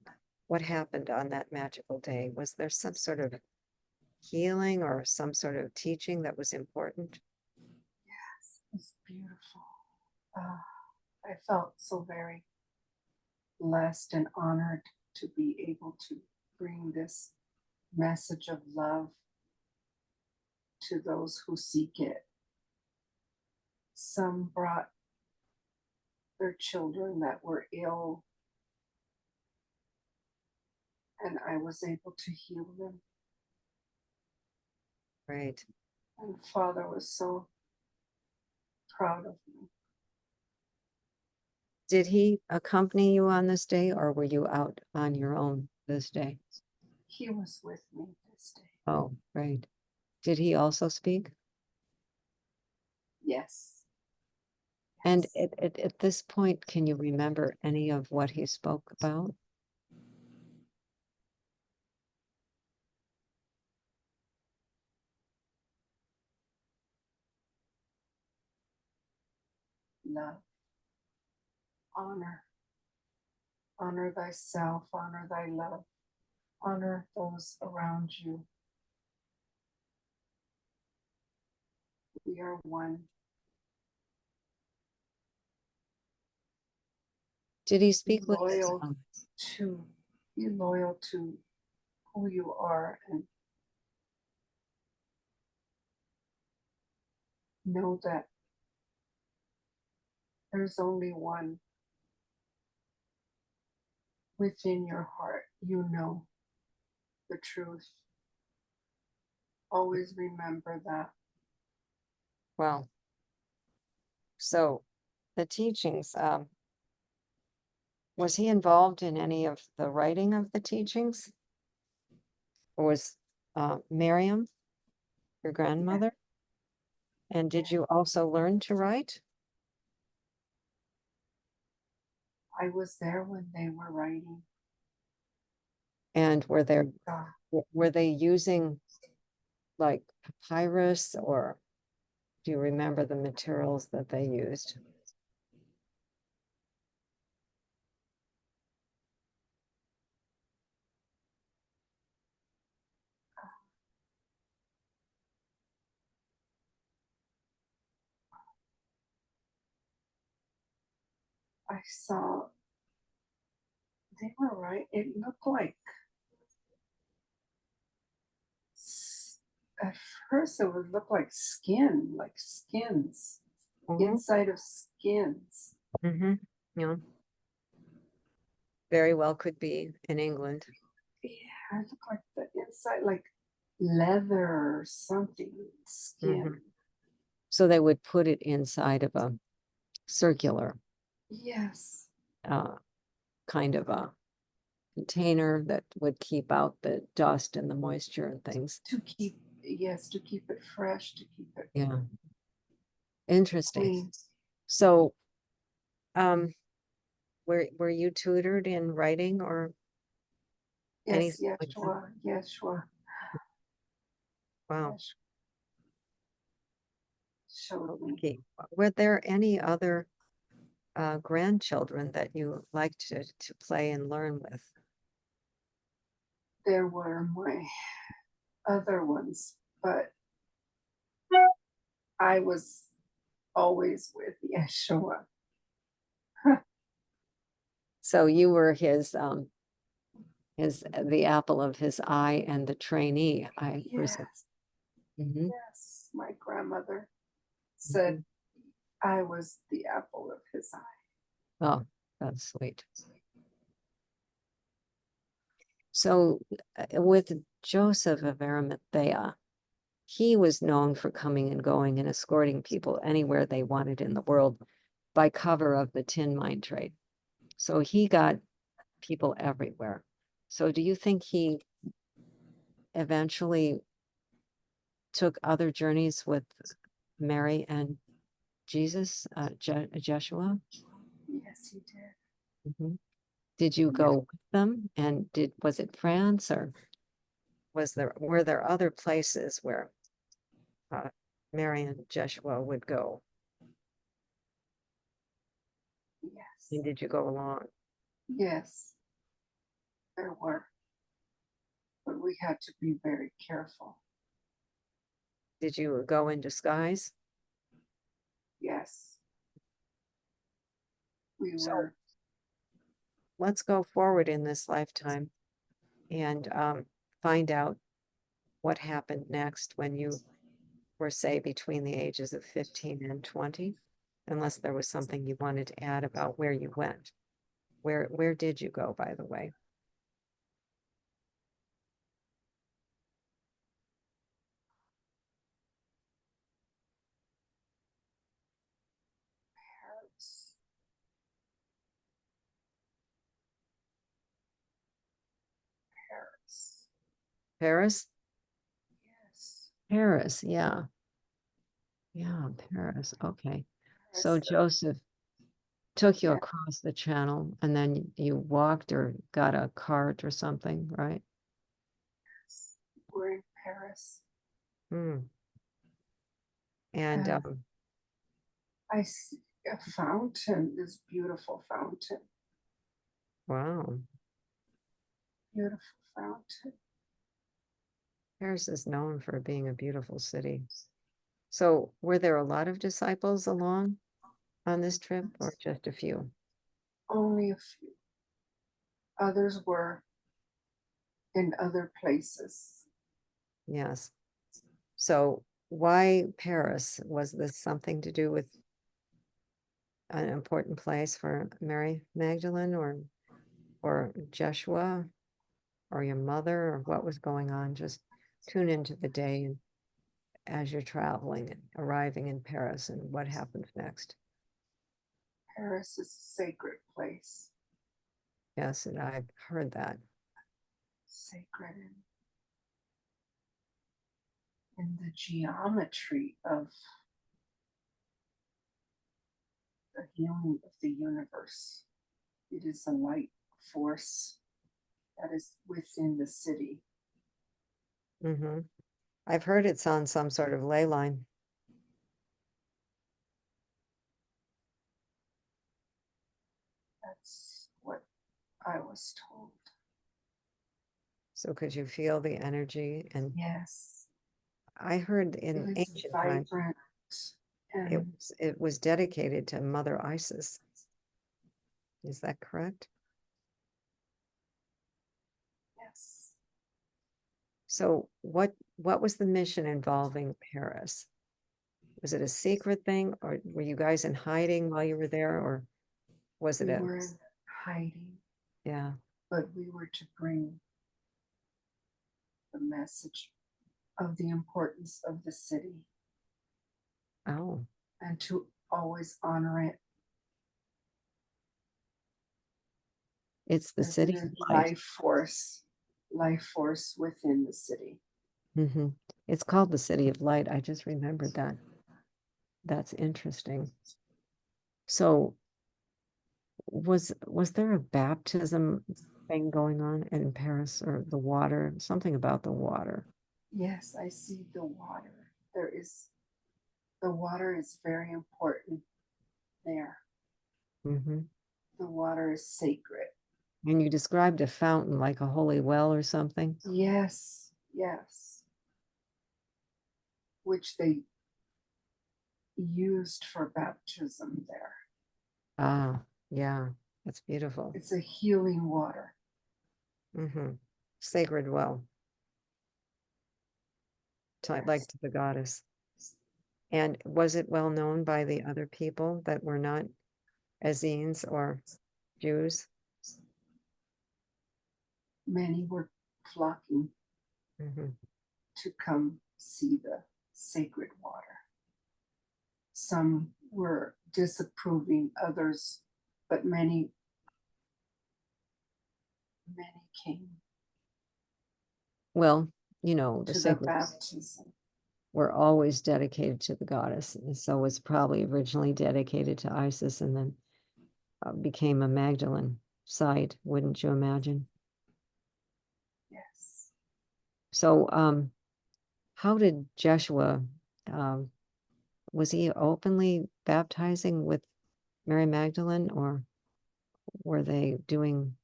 what happened on that magical day? Was there some sort of healing or some sort of teaching that was important?
Yes, it's beautiful. Ah, I felt so very blessed and honored to be able to bring this message of love to those who seek it. Some brought their children that were ill, and I was able to heal them.
Right.
And Father was so proud of me.
Did he accompany you on this day or were you out on your own this day?
He was with me this day.
Oh, right. Did he also speak?
Yes.
And
Yes.
at this point, can you remember any of what he spoke about?
Love, honor, honor thyself, honor thy love, honor those around you. We are one.
Did he
Be
speak with his,
loyal to be loyal to who you are and know that there's only one within your heart. You know the truth. Always remember that.
well, so the teachings, was he involved in any of the writing of the teachings? Or was Miriam your grandmother? And did you also learn to write?
I was there when they were writing.
And
God,
were they using like papyrus, or do you remember the materials that they used?
I saw they were right. It looked like at first it would look like skin, like skins. inside of skins.
Yeah. Very well could be in England.
Yeah, it looked like the inside, like leather or something, skin.
So they would put it inside of a circular
Yes.
kind of a container that would keep out the dust and the moisture and things.
To keep, yes, to keep it fresh, to keep it
Yeah. Interesting.
clean.
So, were you tutored in writing or
Yes,
anything like that?
Yeshua, Yeshua.
Wow.
Yeshua showed me.
Okay. Were there any other grandchildren that you liked to play and learn with?
There were my other ones, but I was always with Yeshua.
So you were his the apple of his eye and the trainee, I presume.
Yes,
Mhm,
yes. My grandmother said
mhm.
I was the apple of his eye.
Oh, that's sweet. So with Joseph of Arimathea, he was known for coming and going and escorting people anywhere they wanted in the world by cover of the tin mine trade. So he got people everywhere. So do you think he eventually took other journeys with Mary and Jesus, Jeshua?
Yes, he did.
Mhm. Did you
Yeah.
go with them? And was it France or were there other places where uh, Mary and Jeshua would go?
Yes,
And did you go along?
yes, there were, but we had to be very careful.
Did you go in disguise?
Yes, we
So
were.
let's go forward in this lifetime and find out what happened next when you were, say, between the ages of 15 and 20, unless there was something you wanted to add about where you went. Where did you go, by the way?
Paris. Paris.
Paris?
Yes.
Paris, yeah. Yeah, Paris. Okay. So
Paris.
Joseph took you
Yes.
across the channel and then you walked or got a cart or something, right?
We're in Paris.
Hmm. And
And I see a fountain, this beautiful fountain.
wow,
Beautiful fountain.
Paris is known for being a beautiful city. So were there a lot of disciples along on this trip or just a few?
Only a few. Others were in other places.
Yes. So why Paris? Was this something to do with an important place for Mary Magdalene or Jeshua or your mother or what was going on? Just tune into the day and as you're traveling and arriving in Paris and what happens next.
Paris is a sacred place.
Yes, and I've heard that.
Sacred in the geometry of the healing of the universe. It is a light force that is within the city.
Hmm. I've heard it's on some sort of ley line.
That's what I was told.
So could you feel the energy? And
Yes,
I heard
it
in
is
ancient times
vibrant and
it was dedicated to Mother Isis. Is that correct?
yes.
So what was the mission involving Paris? Was it a secret thing, or were you guys in hiding while you were there, or was it
We
a,
were in hiding,
yeah,
but we were to bring the message of the importance of the city
oh,
and to always honor it
it's the
as it
city
is
of light.
life force within the city.
Hmm. It's called the City of Light. I just remembered that. That's interesting. So was there a baptism thing going on in Paris, or the water, something about the water?
Yes, I see the water. The water is very important there.
Hmm.
The water is sacred.
And you described a fountain like a holy well or something.
Yes, yes. Which they used for baptism there.
Ah, yeah, that's beautiful.
It's a healing water.
Hmm. Sacred well, like
Yes.
to the goddess. And was it well known by the other people that were not Essenes or Jews?
Many were flocking
Hmm.
to come see the sacred water. Some were disapproving, others, but many came
Well, the
to the
sacred
baptism.
were always dedicated to the goddess, and so was probably originally dedicated to Isis, and then became a Magdalene site, wouldn't you imagine?
Yes.
So, how did Jeshua, um, was he openly baptizing with Mary Magdalene, or were they doing,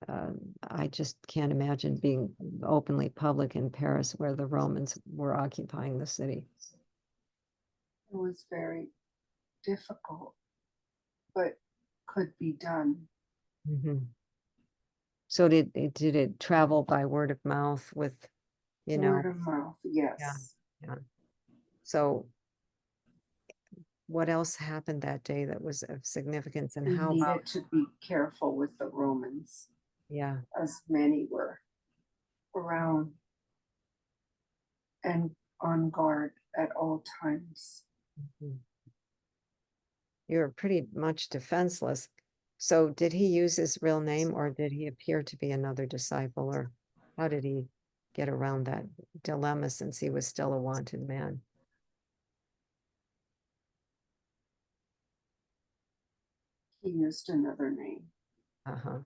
uh, I just can't imagine being openly public in Paris where the Romans were occupying the city.
It was very difficult, but could be done.
Hmm. So did it travel by word of mouth with, you know,
Word of mouth,
yeah,
yes.
yeah. So what else happened that day that was of significance, and
We
how about,
needed to be careful with the Romans,
yeah,
as many were around and on guard at all times.
mhm. You're pretty much defenseless. So did he use his real name, or did he appear to be another disciple, or how did he get around that dilemma since he was still a wanted man?
He used another name.
Uh-huh.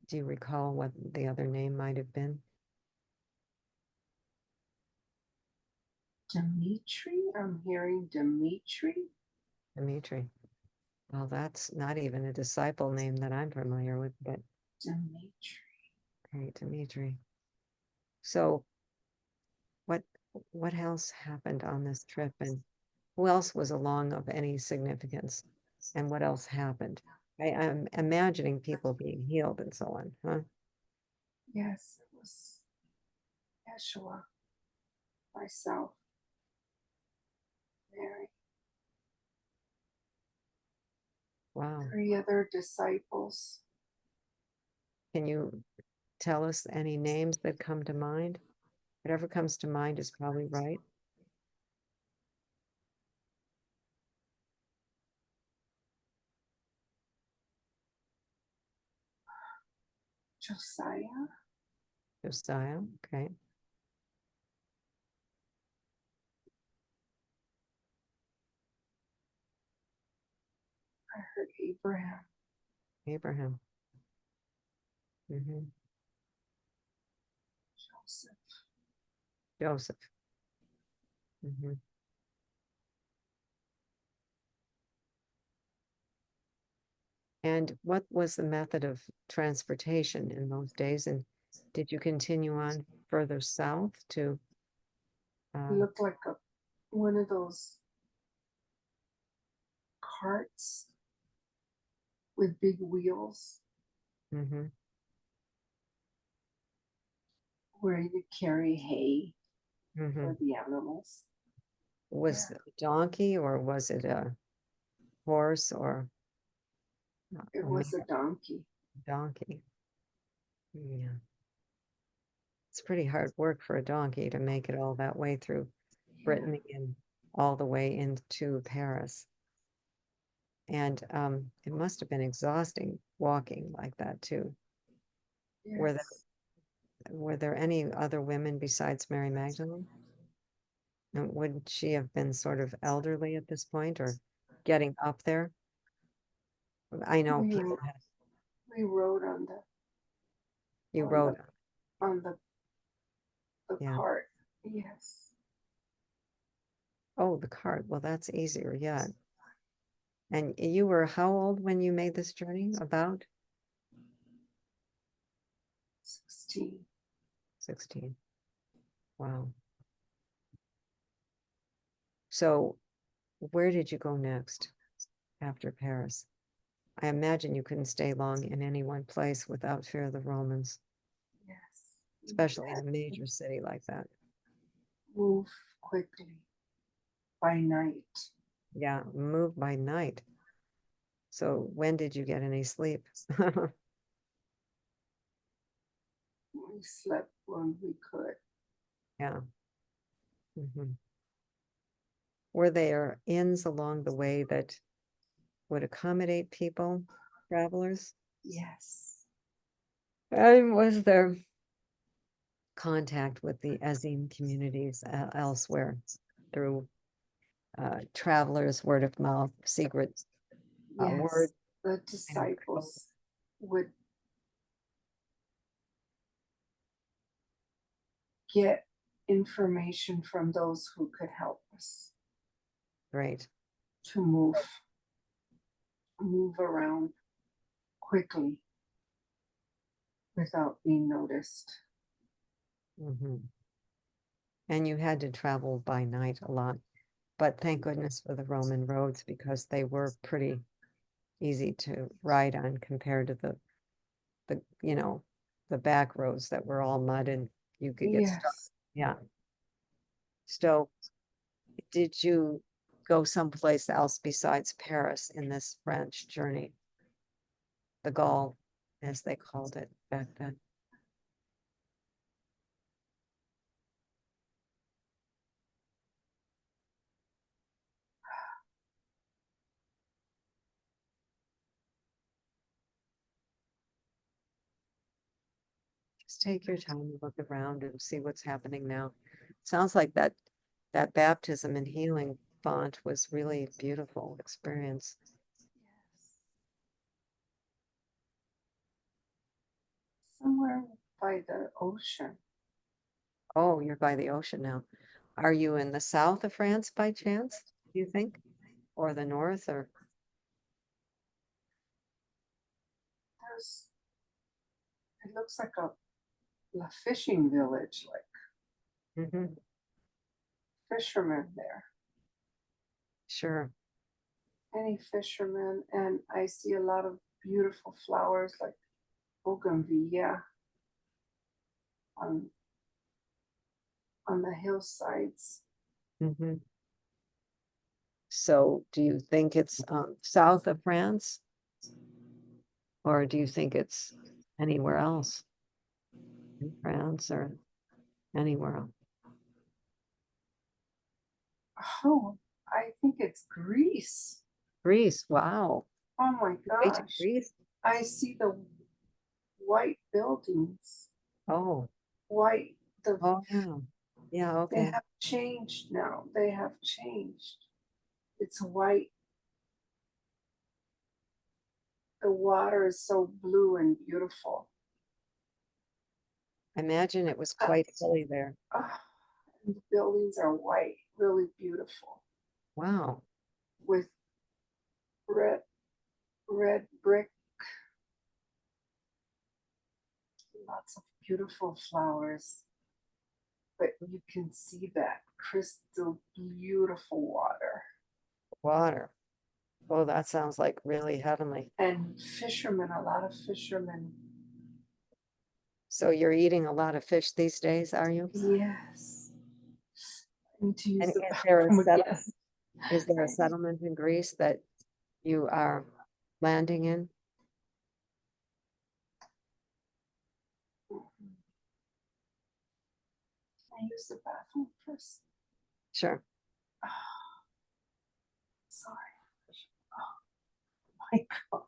Do you recall what the other name might have been?
Dimitri? I'm hearing Dimitri.
Dimitri. Well, that's not even a disciple name that I'm familiar with, but
Dimitri.
okay, Dimitri. So what what else happened on this trip, and who else was along of any significance, and what else happened? I'm imagining people being healed and so on, huh?
Yes, it was Yeshua, myself, Mary,
Wow.
3 other disciples.
Can you tell us any names that come to mind? Whatever comes to mind is probably right.
Josiah.
Josiah, okay.
I heard Abraham,
Abraham. Hmm.
Joseph.
Joseph. Hmm. And what was the method of transportation in those days? And did you continue on further south to,
He
uh,
looked like one of those carts with big wheels.
mhm.
where you carry hay
Mhm.
for the animals.
Was it a donkey or was it a horse or
It
a
was a donkey.
donkey? Yeah. It's pretty hard work for a donkey to make it all that way through
Yeah.
Brittany and all the way into Paris. And it must have been exhausting walking like that too. Were there
Yes.
were there any other women besides Mary Magdalene? And would she have been sort of elderly at this point or getting up there? I know
We,
people had
we rode on the
you
on
rode,
the on the
yeah.
cart. Yes.
Oh, the cart. Well, that's easier, yeah. And you were how old when you made this journey? About
16.
16. Wow. So where did you go next after Paris? I imagine you couldn't stay long in any one place without fear of the Romans,
Yes. We
especially in
had
a major city like that.
to move quickly by night.
Yeah, move by night. So when did you get any sleep?
We slept when we could.
Yeah. Mhm. Were there inns along the way that would accommodate people, travelers?
Yes.
And was there contact with the Azim communities elsewhere through travelers, word of mouth, secret word?
Yes. The
You know, code?
disciples would get information from those who could help us
Great.
to move around quickly without being noticed.
Hmm. And you had to travel by night a lot, but thank goodness for the Roman roads because they were pretty easy to ride on compared to the the back roads that were all mud and you could get stuck.
Yes.
Yeah. So did you go someplace else besides Paris in this French journey? The Gaul, as they called it back then. Just take your time and look around and see what's happening now. Sounds like that baptism and healing font was really a beautiful experience.
Yes. Somewhere by the ocean.
Oh, you're by the ocean now. Are you in the south of France by chance, do you think? Or the north or
There's it looks like a fishing village, like
Mhm.
fishermen there.
Sure.
Any fishermen, and I see a lot of beautiful flowers like bougainvillea on on the hillsides.
Hmm. So do you think it's south of France or do you think it's anywhere else in France or anywhere else?
Oh, I think it's Greece.
Greece, wow.
Oh my
You wait to
gosh.
Greece?
I see the white buildings.
Oh,
White, the
oh yeah. Yeah,
they
okay.
have changed now. They have changed. It's white. The water is so blue and beautiful.
I imagine it was
Uh,
quite hilly there.
and the buildings are white, really beautiful,
Wow.
with red brick, lots of beautiful flowers. But you can see that crystal beautiful water.
Water. Oh, that sounds like really heavenly.
And fishermen, a lot of fishermen
So you're eating a lot of fish these days, are you?
Yes. I need to use
And
the
is there a
bathroom
settle-
again.
is there a settlement in Greece that you are landing in?
Can I use the bathroom first?
Sure.
Sorry. Oh my God.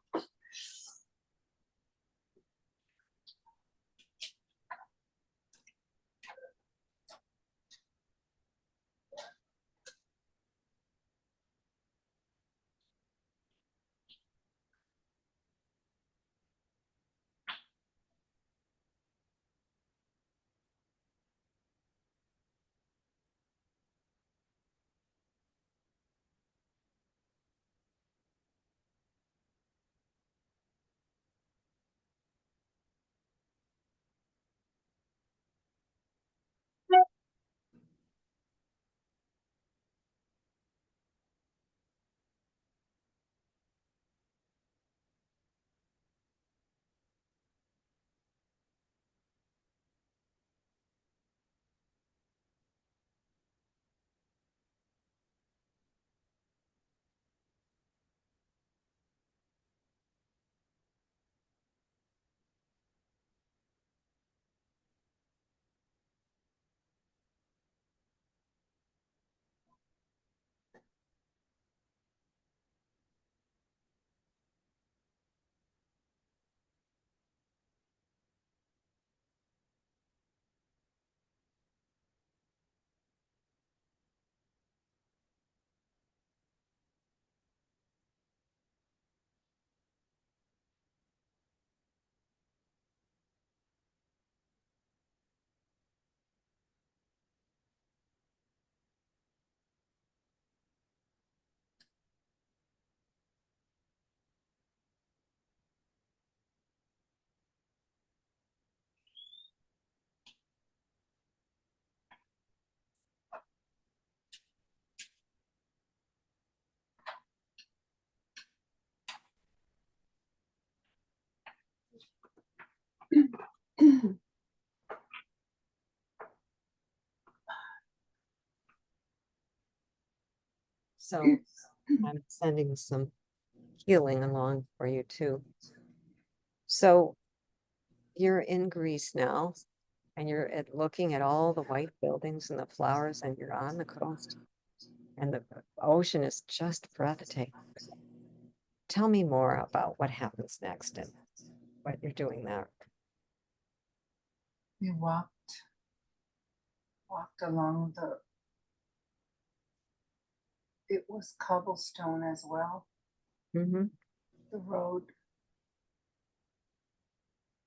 So I'm sending some healing along for you too. So you're in Greece now, and you're looking at all the white buildings and the flowers, and you're on the coast, and the ocean is just breathtaking. Tell me more about what happens next and what you're doing there.
We walked along it was cobblestone as well,
Mm-hmm.
the road.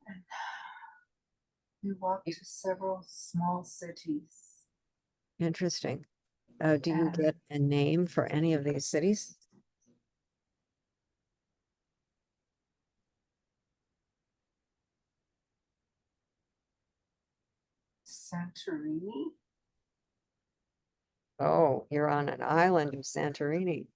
And we walked to several small cities.
Interesting. Do you
And
get a name for any of these cities?
Santorini.
Oh, you're on an island of Santorini.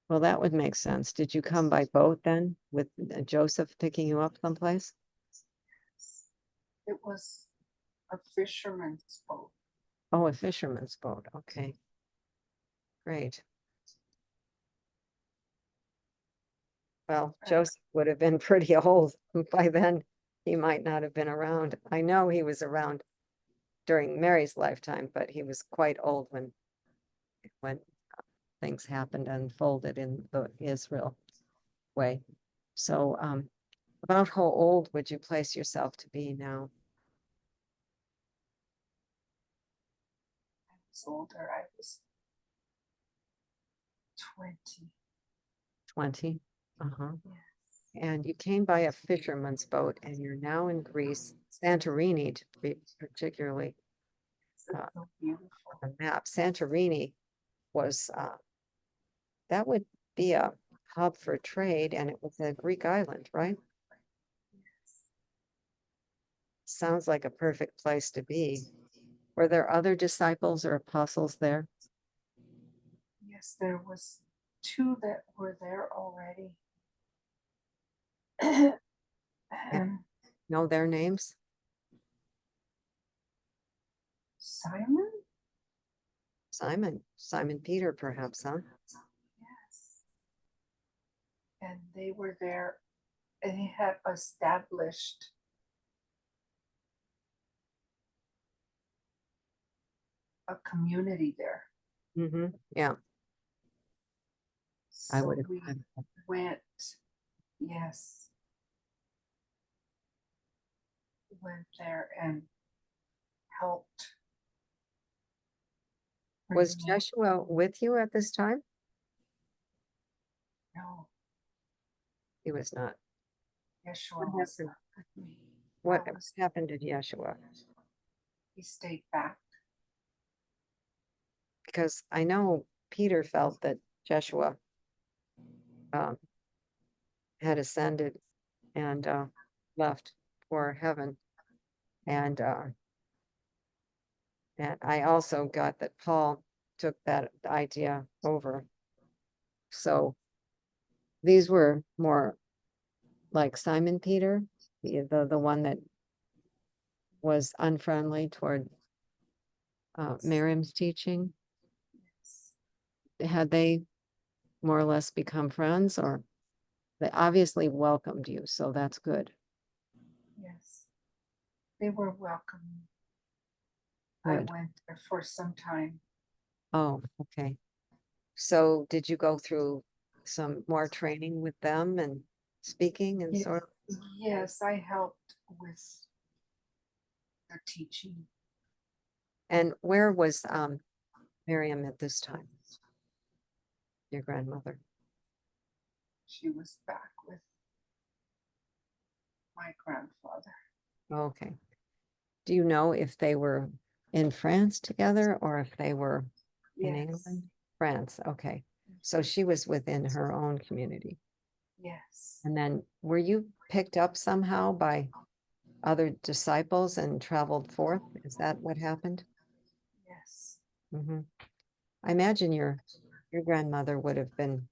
Well, that would make sense. Did you come by boat then, with Joseph picking you up someplace?
It was a fisherman's boat.
Oh, a fisherman's boat. Okay, great. Well, Joseph would have been pretty old by then. He might not have been around. I know he was around during Mary's lifetime, but he was quite old when things happened and unfolded in the Israel way. So, about how old would you place yourself to be now?
I was older. I was 20.
20? Uh-huh.
Yes.
And you came by a fisherman's boat, and you're now in Greece, Santorini to be particularly
It's so beautiful.
on the map. Santorini was that would be a hub for trade, and it was a Greek island, right?
Yes.
Sounds like a perfect place to be. Were there other disciples or apostles there?
Yes, there was two that were there already. And
Know their names?
Simon?
Simon Peter, perhaps, huh?
Yes. And they were there, and they had established a community there.
Mm-hmm. Yeah, I
So
would have.
we went, yes, went there and helped.
Was
bring them-
Joshua with you at this time?
No,
He was not.
Yeshua
What
was
happened?
not with me.
What
I was,
happened to Yeshua?
he stayed back.
Because I know Peter felt that Joshua um, had ascended and left for heaven, and I also got that Paul took that idea over. So these were more like Simon Peter, the one that was unfriendly toward Miriam's teaching.
Yes.
Had they more or less become friends, or they obviously welcomed you, so that's good.
Yes. They were welcome. I
Good.
went there for some time.
Oh, okay. So did you go through some more training with them and speaking and
Yes,
sort of?
yes, I helped with the teaching.
And where was Miriam at this time? Your grandmother?
She was back with my grandfather.
Okay. Do you know if they were in France together or if they were in
Yes,
England? France, okay. So she was within her own community.
yes,
And then were you picked up somehow by other disciples and traveled forth? Is that what happened?
yes,
Hmm. I imagine your grandmother would have been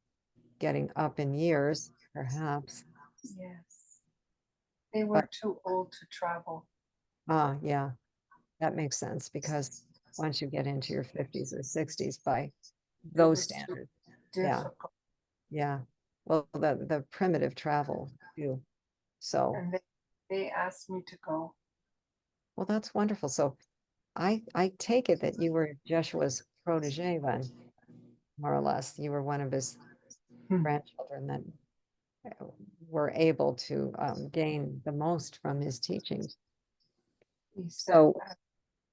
getting up in years, perhaps.
yes. They
But
were too old to travel.
yeah, that makes sense because once you get into your 50s or 60s by
It
those
was too
standards, yeah,
difficult.
yeah. Well, the primitive travel too. So,
And they asked me to go.
well, that's wonderful. So I take it that you were Joshua's protege then, more or less. You were one of his
Hmm.
grandchildren that were able to gain the most from his teachings.
He said,
So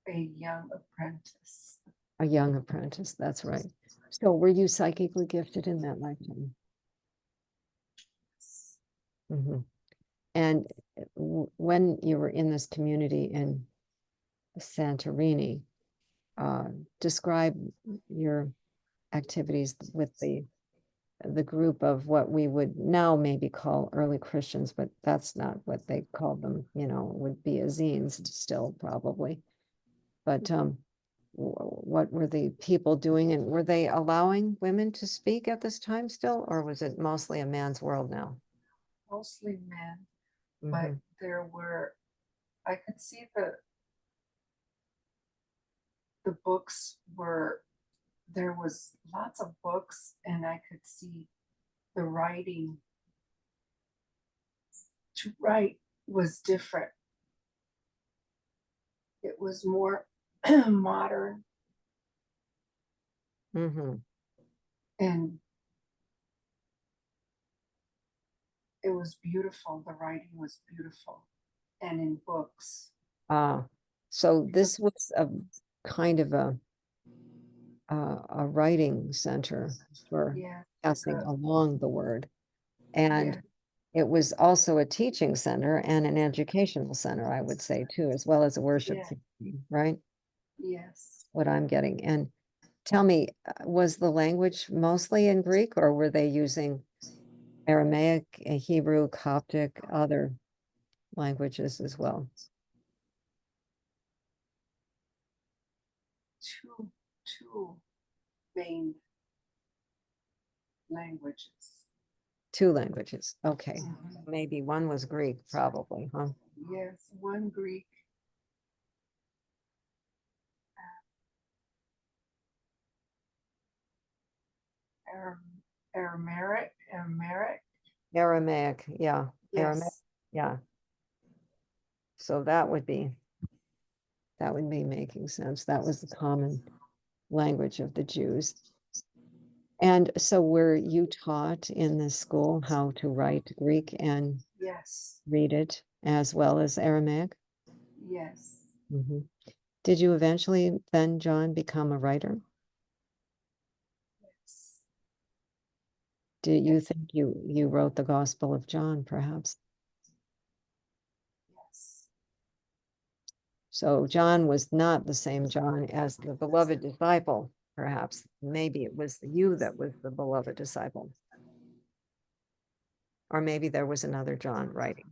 a young apprentice.
a young apprentice, that's right. So were you psychically gifted in that lifetime? Hmm. And when you were in this community in Santorini, describe your activities with the group of what we would now maybe call early Christians, but that's not what they called them, would be Essenes still probably. But what were the people doing, and were they allowing women to speak at this time still, or was it mostly a man's world now?
Mostly men, but
Mhm.
there were, I could see the books were, there was lots of books, and I could see the writing. To write was different. It was more modern,
Mhm.
and it was beautiful. The writing was beautiful, and in books.
So this was a kind of a writing center for
Yeah, like
passing
a,
along the word. And
yeah,
it was also a teaching center and an educational center, I would say, too, as well as a worship
yeah,
community, right?
yes.
What I'm getting. And tell me, was the language mostly in Greek, or were they using Aramaic, Hebrew, Coptic, other languages as well?
Two main languages.
2 languages. Okay.
Mhm.
Maybe one was Greek, probably, huh?
Yes, one Greek. Aramaic.
Aramaic, yeah. Aramaic,
Yes.
yeah. So that would be making sense. That was the common language of the Jews. And so were you taught in the school how to write Greek and
Yes.
read it as well as Aramaic?
Yes.
Mhm. Did you eventually then, John, become a writer?
Yes.
Do you
Yes.
think you wrote the Gospel of John, perhaps?
Yes.
So John was not the same John as the beloved disciple, perhaps. Maybe it was you that was the beloved disciple. Or maybe there was another John writing.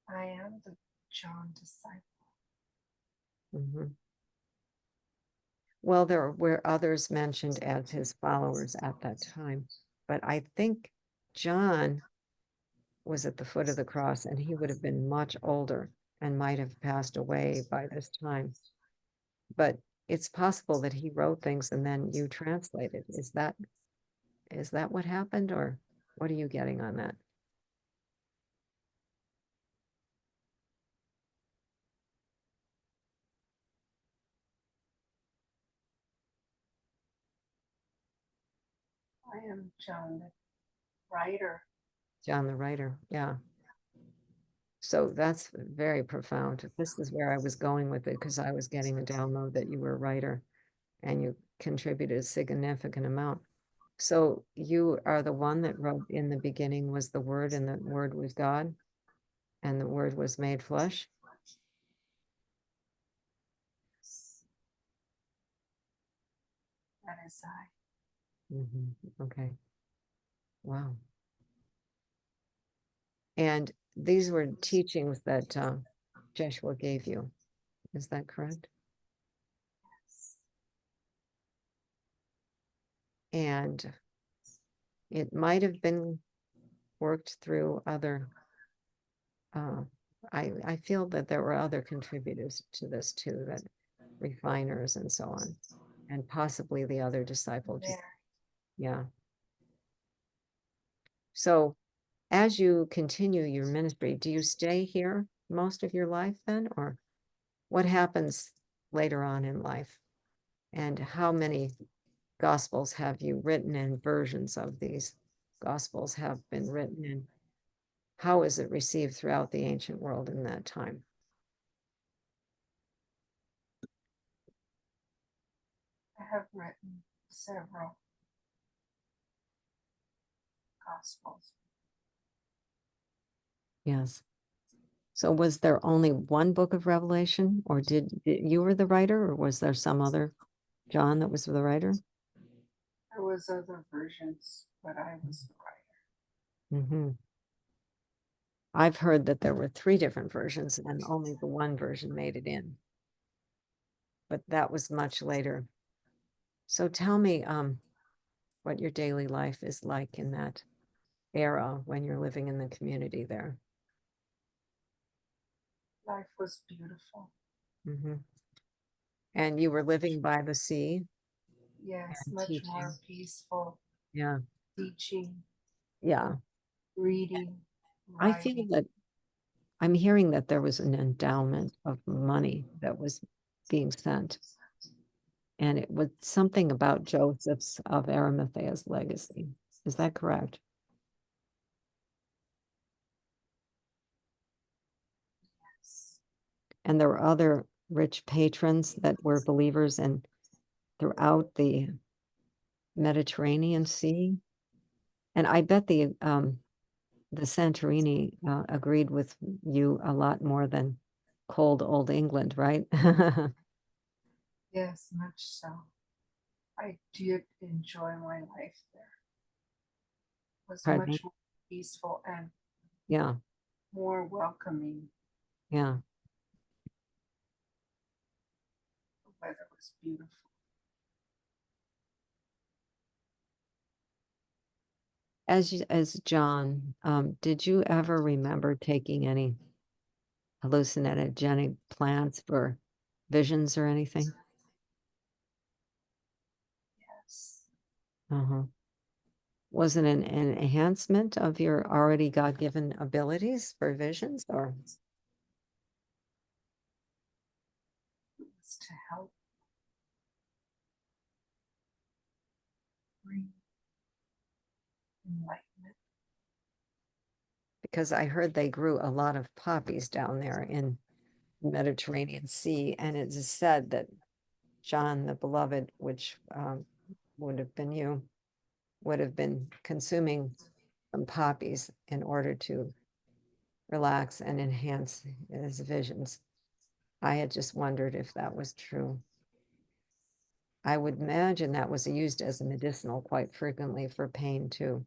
I am the John disciple.
Mhm. Well, there were others mentioned as his followers at that time, but I think John was at the foot of the cross and he would have been much older and might have passed away by this time. But it's possible that he wrote things and then you translated. Is that what happened, or what are you getting on that?
I am John the writer.
John the writer, yeah. So that's very profound. This is where I was going with it because I was getting a download that you were a writer and you contributed a significant amount. So you are the one that wrote in the beginning was the Word, and the Word was God, and the Word was made flesh.
Yes. That is I.
Okay. Wow. And these were teachings that Joshua gave you. Is that correct?
Yes.
And it might have been worked through other I feel that there were other contributors to this too, that refiners and so on, and possibly the other disciple.
There.
Yeah. So as you continue your ministry, do you stay here most of your life then, or what happens later on in life? And how many gospels have you written and versions of these gospels have been written, and how is it received throughout the ancient world in that time?
I have written several gospels.
Yes. So was there only one book of Revelation, or did you were the writer, or was there some other John that was the writer?
There was other versions, but I was the writer.
Hmm. I've heard that there were 3 different versions and only the one version made it in. But that was much later. So tell me what your daily life is like in that era when you're living in the community there.
Life was beautiful.
Hmm. And you were living by the sea
Yes,
and
much more
teaching.
peaceful.
Yeah.
Teaching,
Yeah.
reading,
I feel
writing.
that I'm hearing that there was an endowment of money that was being sent. And it was something about Joseph's of Arimathea's legacy. Is that correct?
Yes.
And there were other rich patrons that were believers and throughout the Mediterranean Sea. And I bet the Santorini agreed with you a lot more than cold old England, right?
Yes, much so. I did enjoy my life there. It was
Pardon me?
much more peaceful and
Yeah,
more welcoming.
yeah.
The weather was beautiful.
As John, did you ever remember taking any hallucinogenic plants for visions or anything?
Yes.
Uh-huh. Was it an enhancement of your already God-given abilities for visions, or
It was to help bring enlightenment.
because I heard they grew a lot of poppies down there in the Mediterranean Sea, and it is said that John the Beloved, which would have been you, would have been consuming some poppies in order to relax and enhance his visions. I had just wondered if that was true. I would imagine that was used as a medicinal quite frequently for pain too.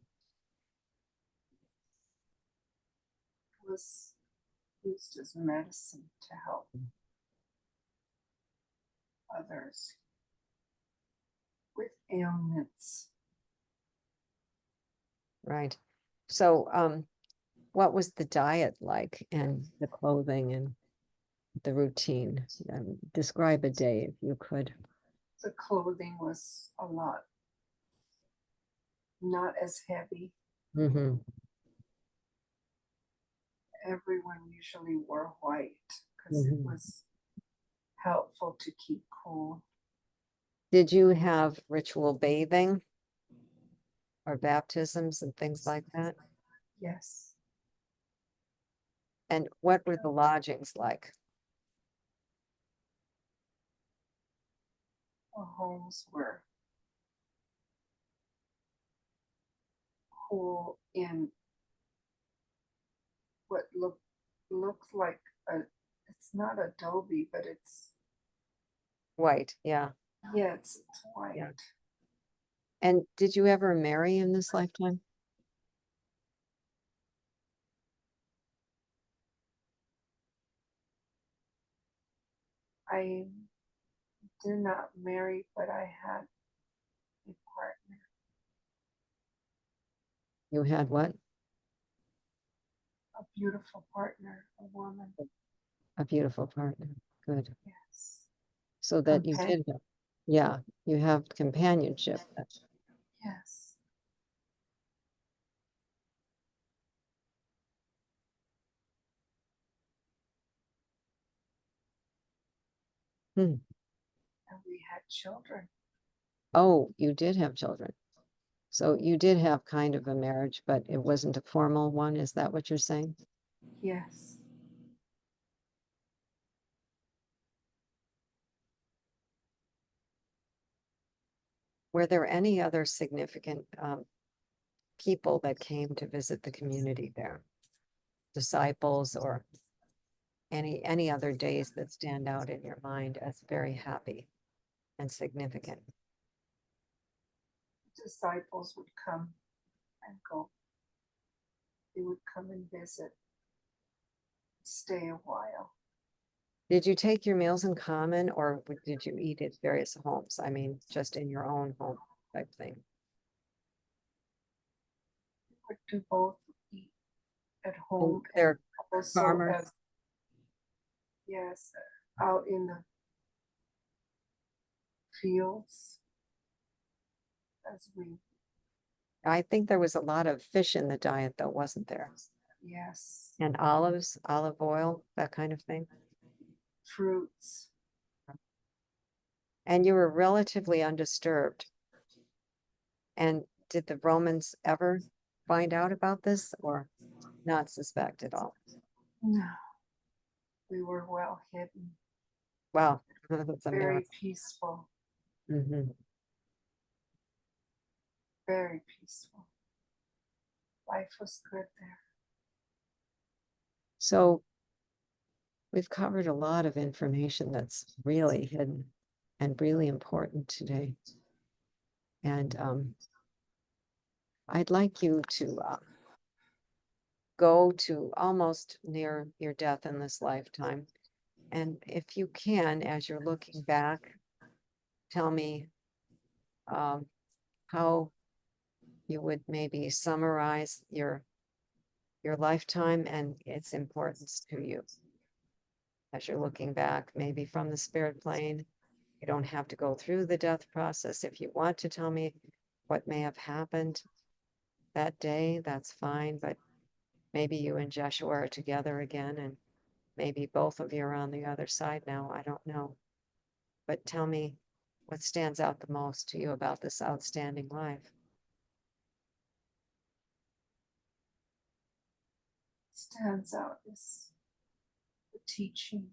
It was used as medicine to help others with ailments.
Right. So, what was the diet like and the clothing and the routine? Describe a day if you could.
The clothing was a lot, not as heavy.
Mm-hmm.
Everyone usually wore white because it
Mm-hmm.
was helpful to keep cool.
Did you have ritual bathing or baptisms and things like that?
Yes.
And what were the lodgings like?
Our homes were cool in what looks like it's not adobe, but it's
White, yeah.
it's white.
Yeah. And did you ever marry in this lifetime?
I did not marry, but I had a partner,
You had what?
a beautiful partner, a woman.
A beautiful partner. Good.
Yes.
So that you
Compan-
did have, yeah, you have companionship.
yes.
Hmm.
And we had children.
Oh, you did have children. So you did have kind of a marriage, but it wasn't a formal one. Is that what you're saying?
Yes.
Were there any other significant people that came to visit the community there? Disciples or any other days that stand out in your mind as very happy and significant?
Disciples would come and go. They would come and visit, stay a while.
Did you take your meals in common or did you eat at various homes? I mean, just in your own home type thing.
We would do both, eat at
And
home and
they're
also
farmers.
as yes, out in the fields as we
I think there was a lot of fish in the diet though, wasn't there?
yes,
And olives, olive oil, that kind of thing.
fruits.
And you were relatively undisturbed. And did the Romans ever find out about this or not suspect at all?
No, we were well hidden,
Wow, that's a
very
miracle.
peaceful,
Mhm.
very peaceful. Life was good there.
So we've covered a lot of information that's really hidden and really important today. And I'd like you to go to almost near your death in this lifetime. And if you can, as you're looking back, tell me how you would maybe summarize your lifetime and its importance to you as you're looking back, maybe from the spirit plane. You don't have to go through the death process. If you want to tell me what may have happened that day, that's fine, but maybe you and Joshua are together again, and maybe both of you are on the other side now. I don't know. But tell me what stands out the most to you about this outstanding life.
Stands out is the teaching,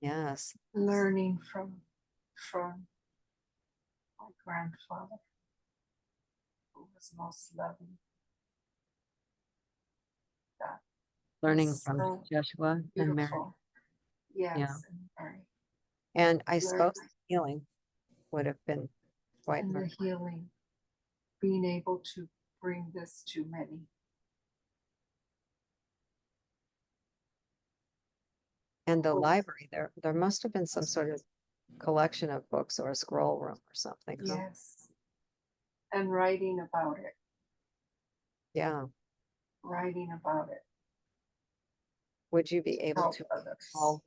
Yes,
learning from my grandfather, who was most loving. That
learning
was
from
so
Joshua and Mary.
beautiful.
Yeah.
Yes, and Mary.
And I
Learn
suppose healing would have been quite
and the healing, being able to bring this to many.
and the
Both.
library there must have been some sort of collection of books or a scroll room or something. Huh?
Yes. And writing about it,
Yeah.
writing about it.
Would you be able
Help
to
others.
call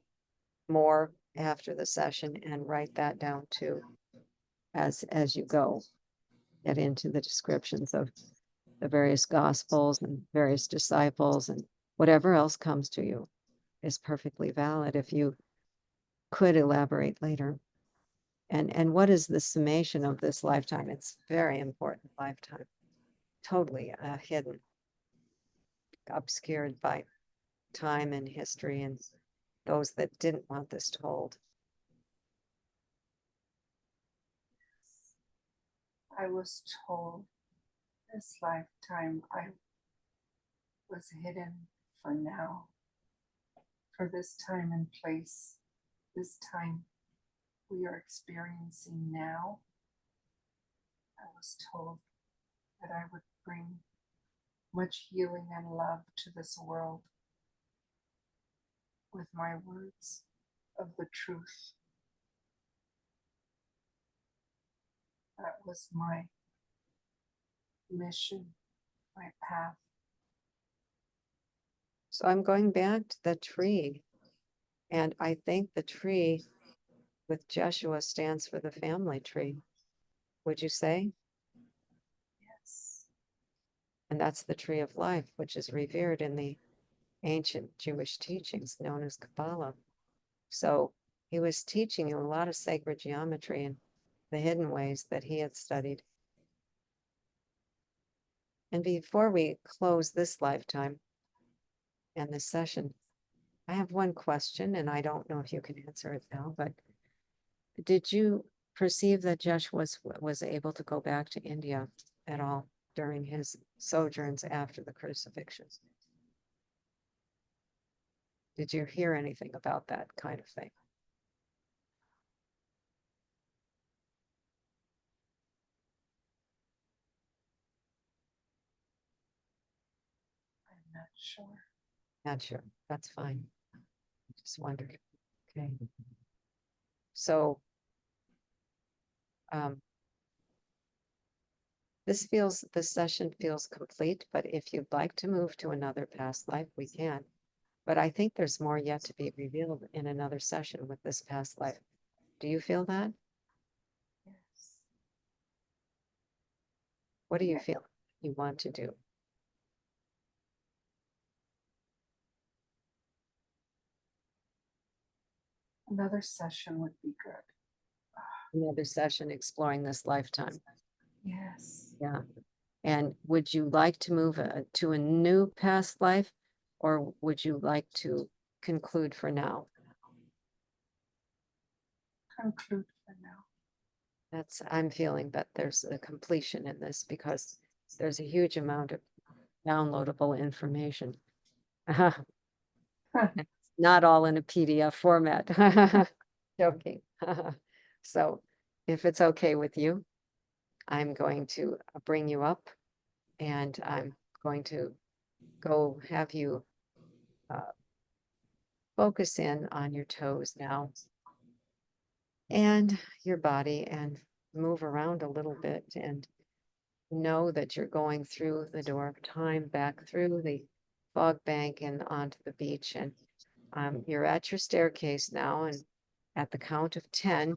more after the session and write that down too, as you go, get into the descriptions of the various gospels and various disciples, and whatever else comes to you is perfectly valid if you could elaborate later. And what is the summation of this lifetime? It's very important lifetime, totally hidden, obscured by time and history and those that didn't want this told.
I was told this lifetime I was hidden for now, for this time and place, this time we are experiencing now. I was told that I would bring much healing and love to this world with my words of the truth. That was my mission, my path.
So I'm going back to the tree, and I think the tree with Jeshua stands for the family tree. Would you say?
Yes.
And that's the tree of life, which is revered in the ancient Jewish teachings known as Kabbalah. So he was teaching you a lot of sacred geometry and the hidden ways that he had studied. And before we close this lifetime and this session, I have one question, and I don't know if you can answer it now, but did you perceive that Joshua was able to go back to India at all during his sojourns after the crucifixion? Did you hear anything about that kind of thing?
I'm not sure.
Not sure. That's fine. Just wondered. Okay. So this session feels complete, but if you'd like to move to another past life, we can. But I think there's more yet to be revealed in another session with this past life. Do you feel that?
Yes.
What do you feel you want to do?
Another session would be good.
Another session exploring this lifetime.
Yes.
Yeah. And would you like to move to a new past life, or would you like to conclude for now?
Conclude for now.
I'm feeling that there's a completion in this because there's a huge amount of downloadable information. Not all in a PDF format. Joking. So if it's okay with you, I'm going to bring you up, and I'm going to go have you focus in on your toes now and your body and move around a little bit and know that you're going through the door of time, back through the fog bank and onto the beach. And you're at your staircase now, and at the count of 10,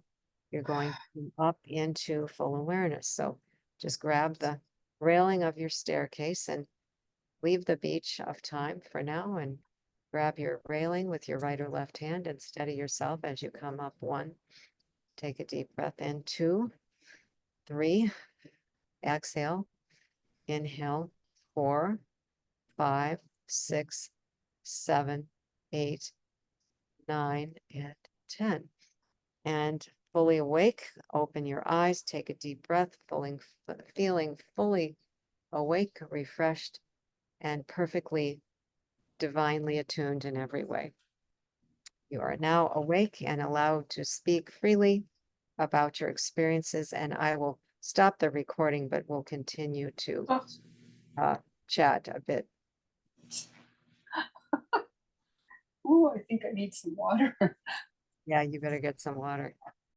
you're going up into full awareness. So just grab the railing of your staircase and leave the beach of time for now, and grab your railing with your right or left hand and steady yourself as you come up. 1, take a deep breath in. 2, 3, exhale, inhale. 4, 5, 6, 7, 8, 9, and 10. And fully awake, open your eyes, take a deep breath, feeling fully awake, refreshed, and perfectly divinely attuned in every way. You are now awake and allowed to speak freely about your experiences, and I will stop the recording, but we'll continue to chat a bit.
Oh, I think I need some water.
Yeah, you better get some water.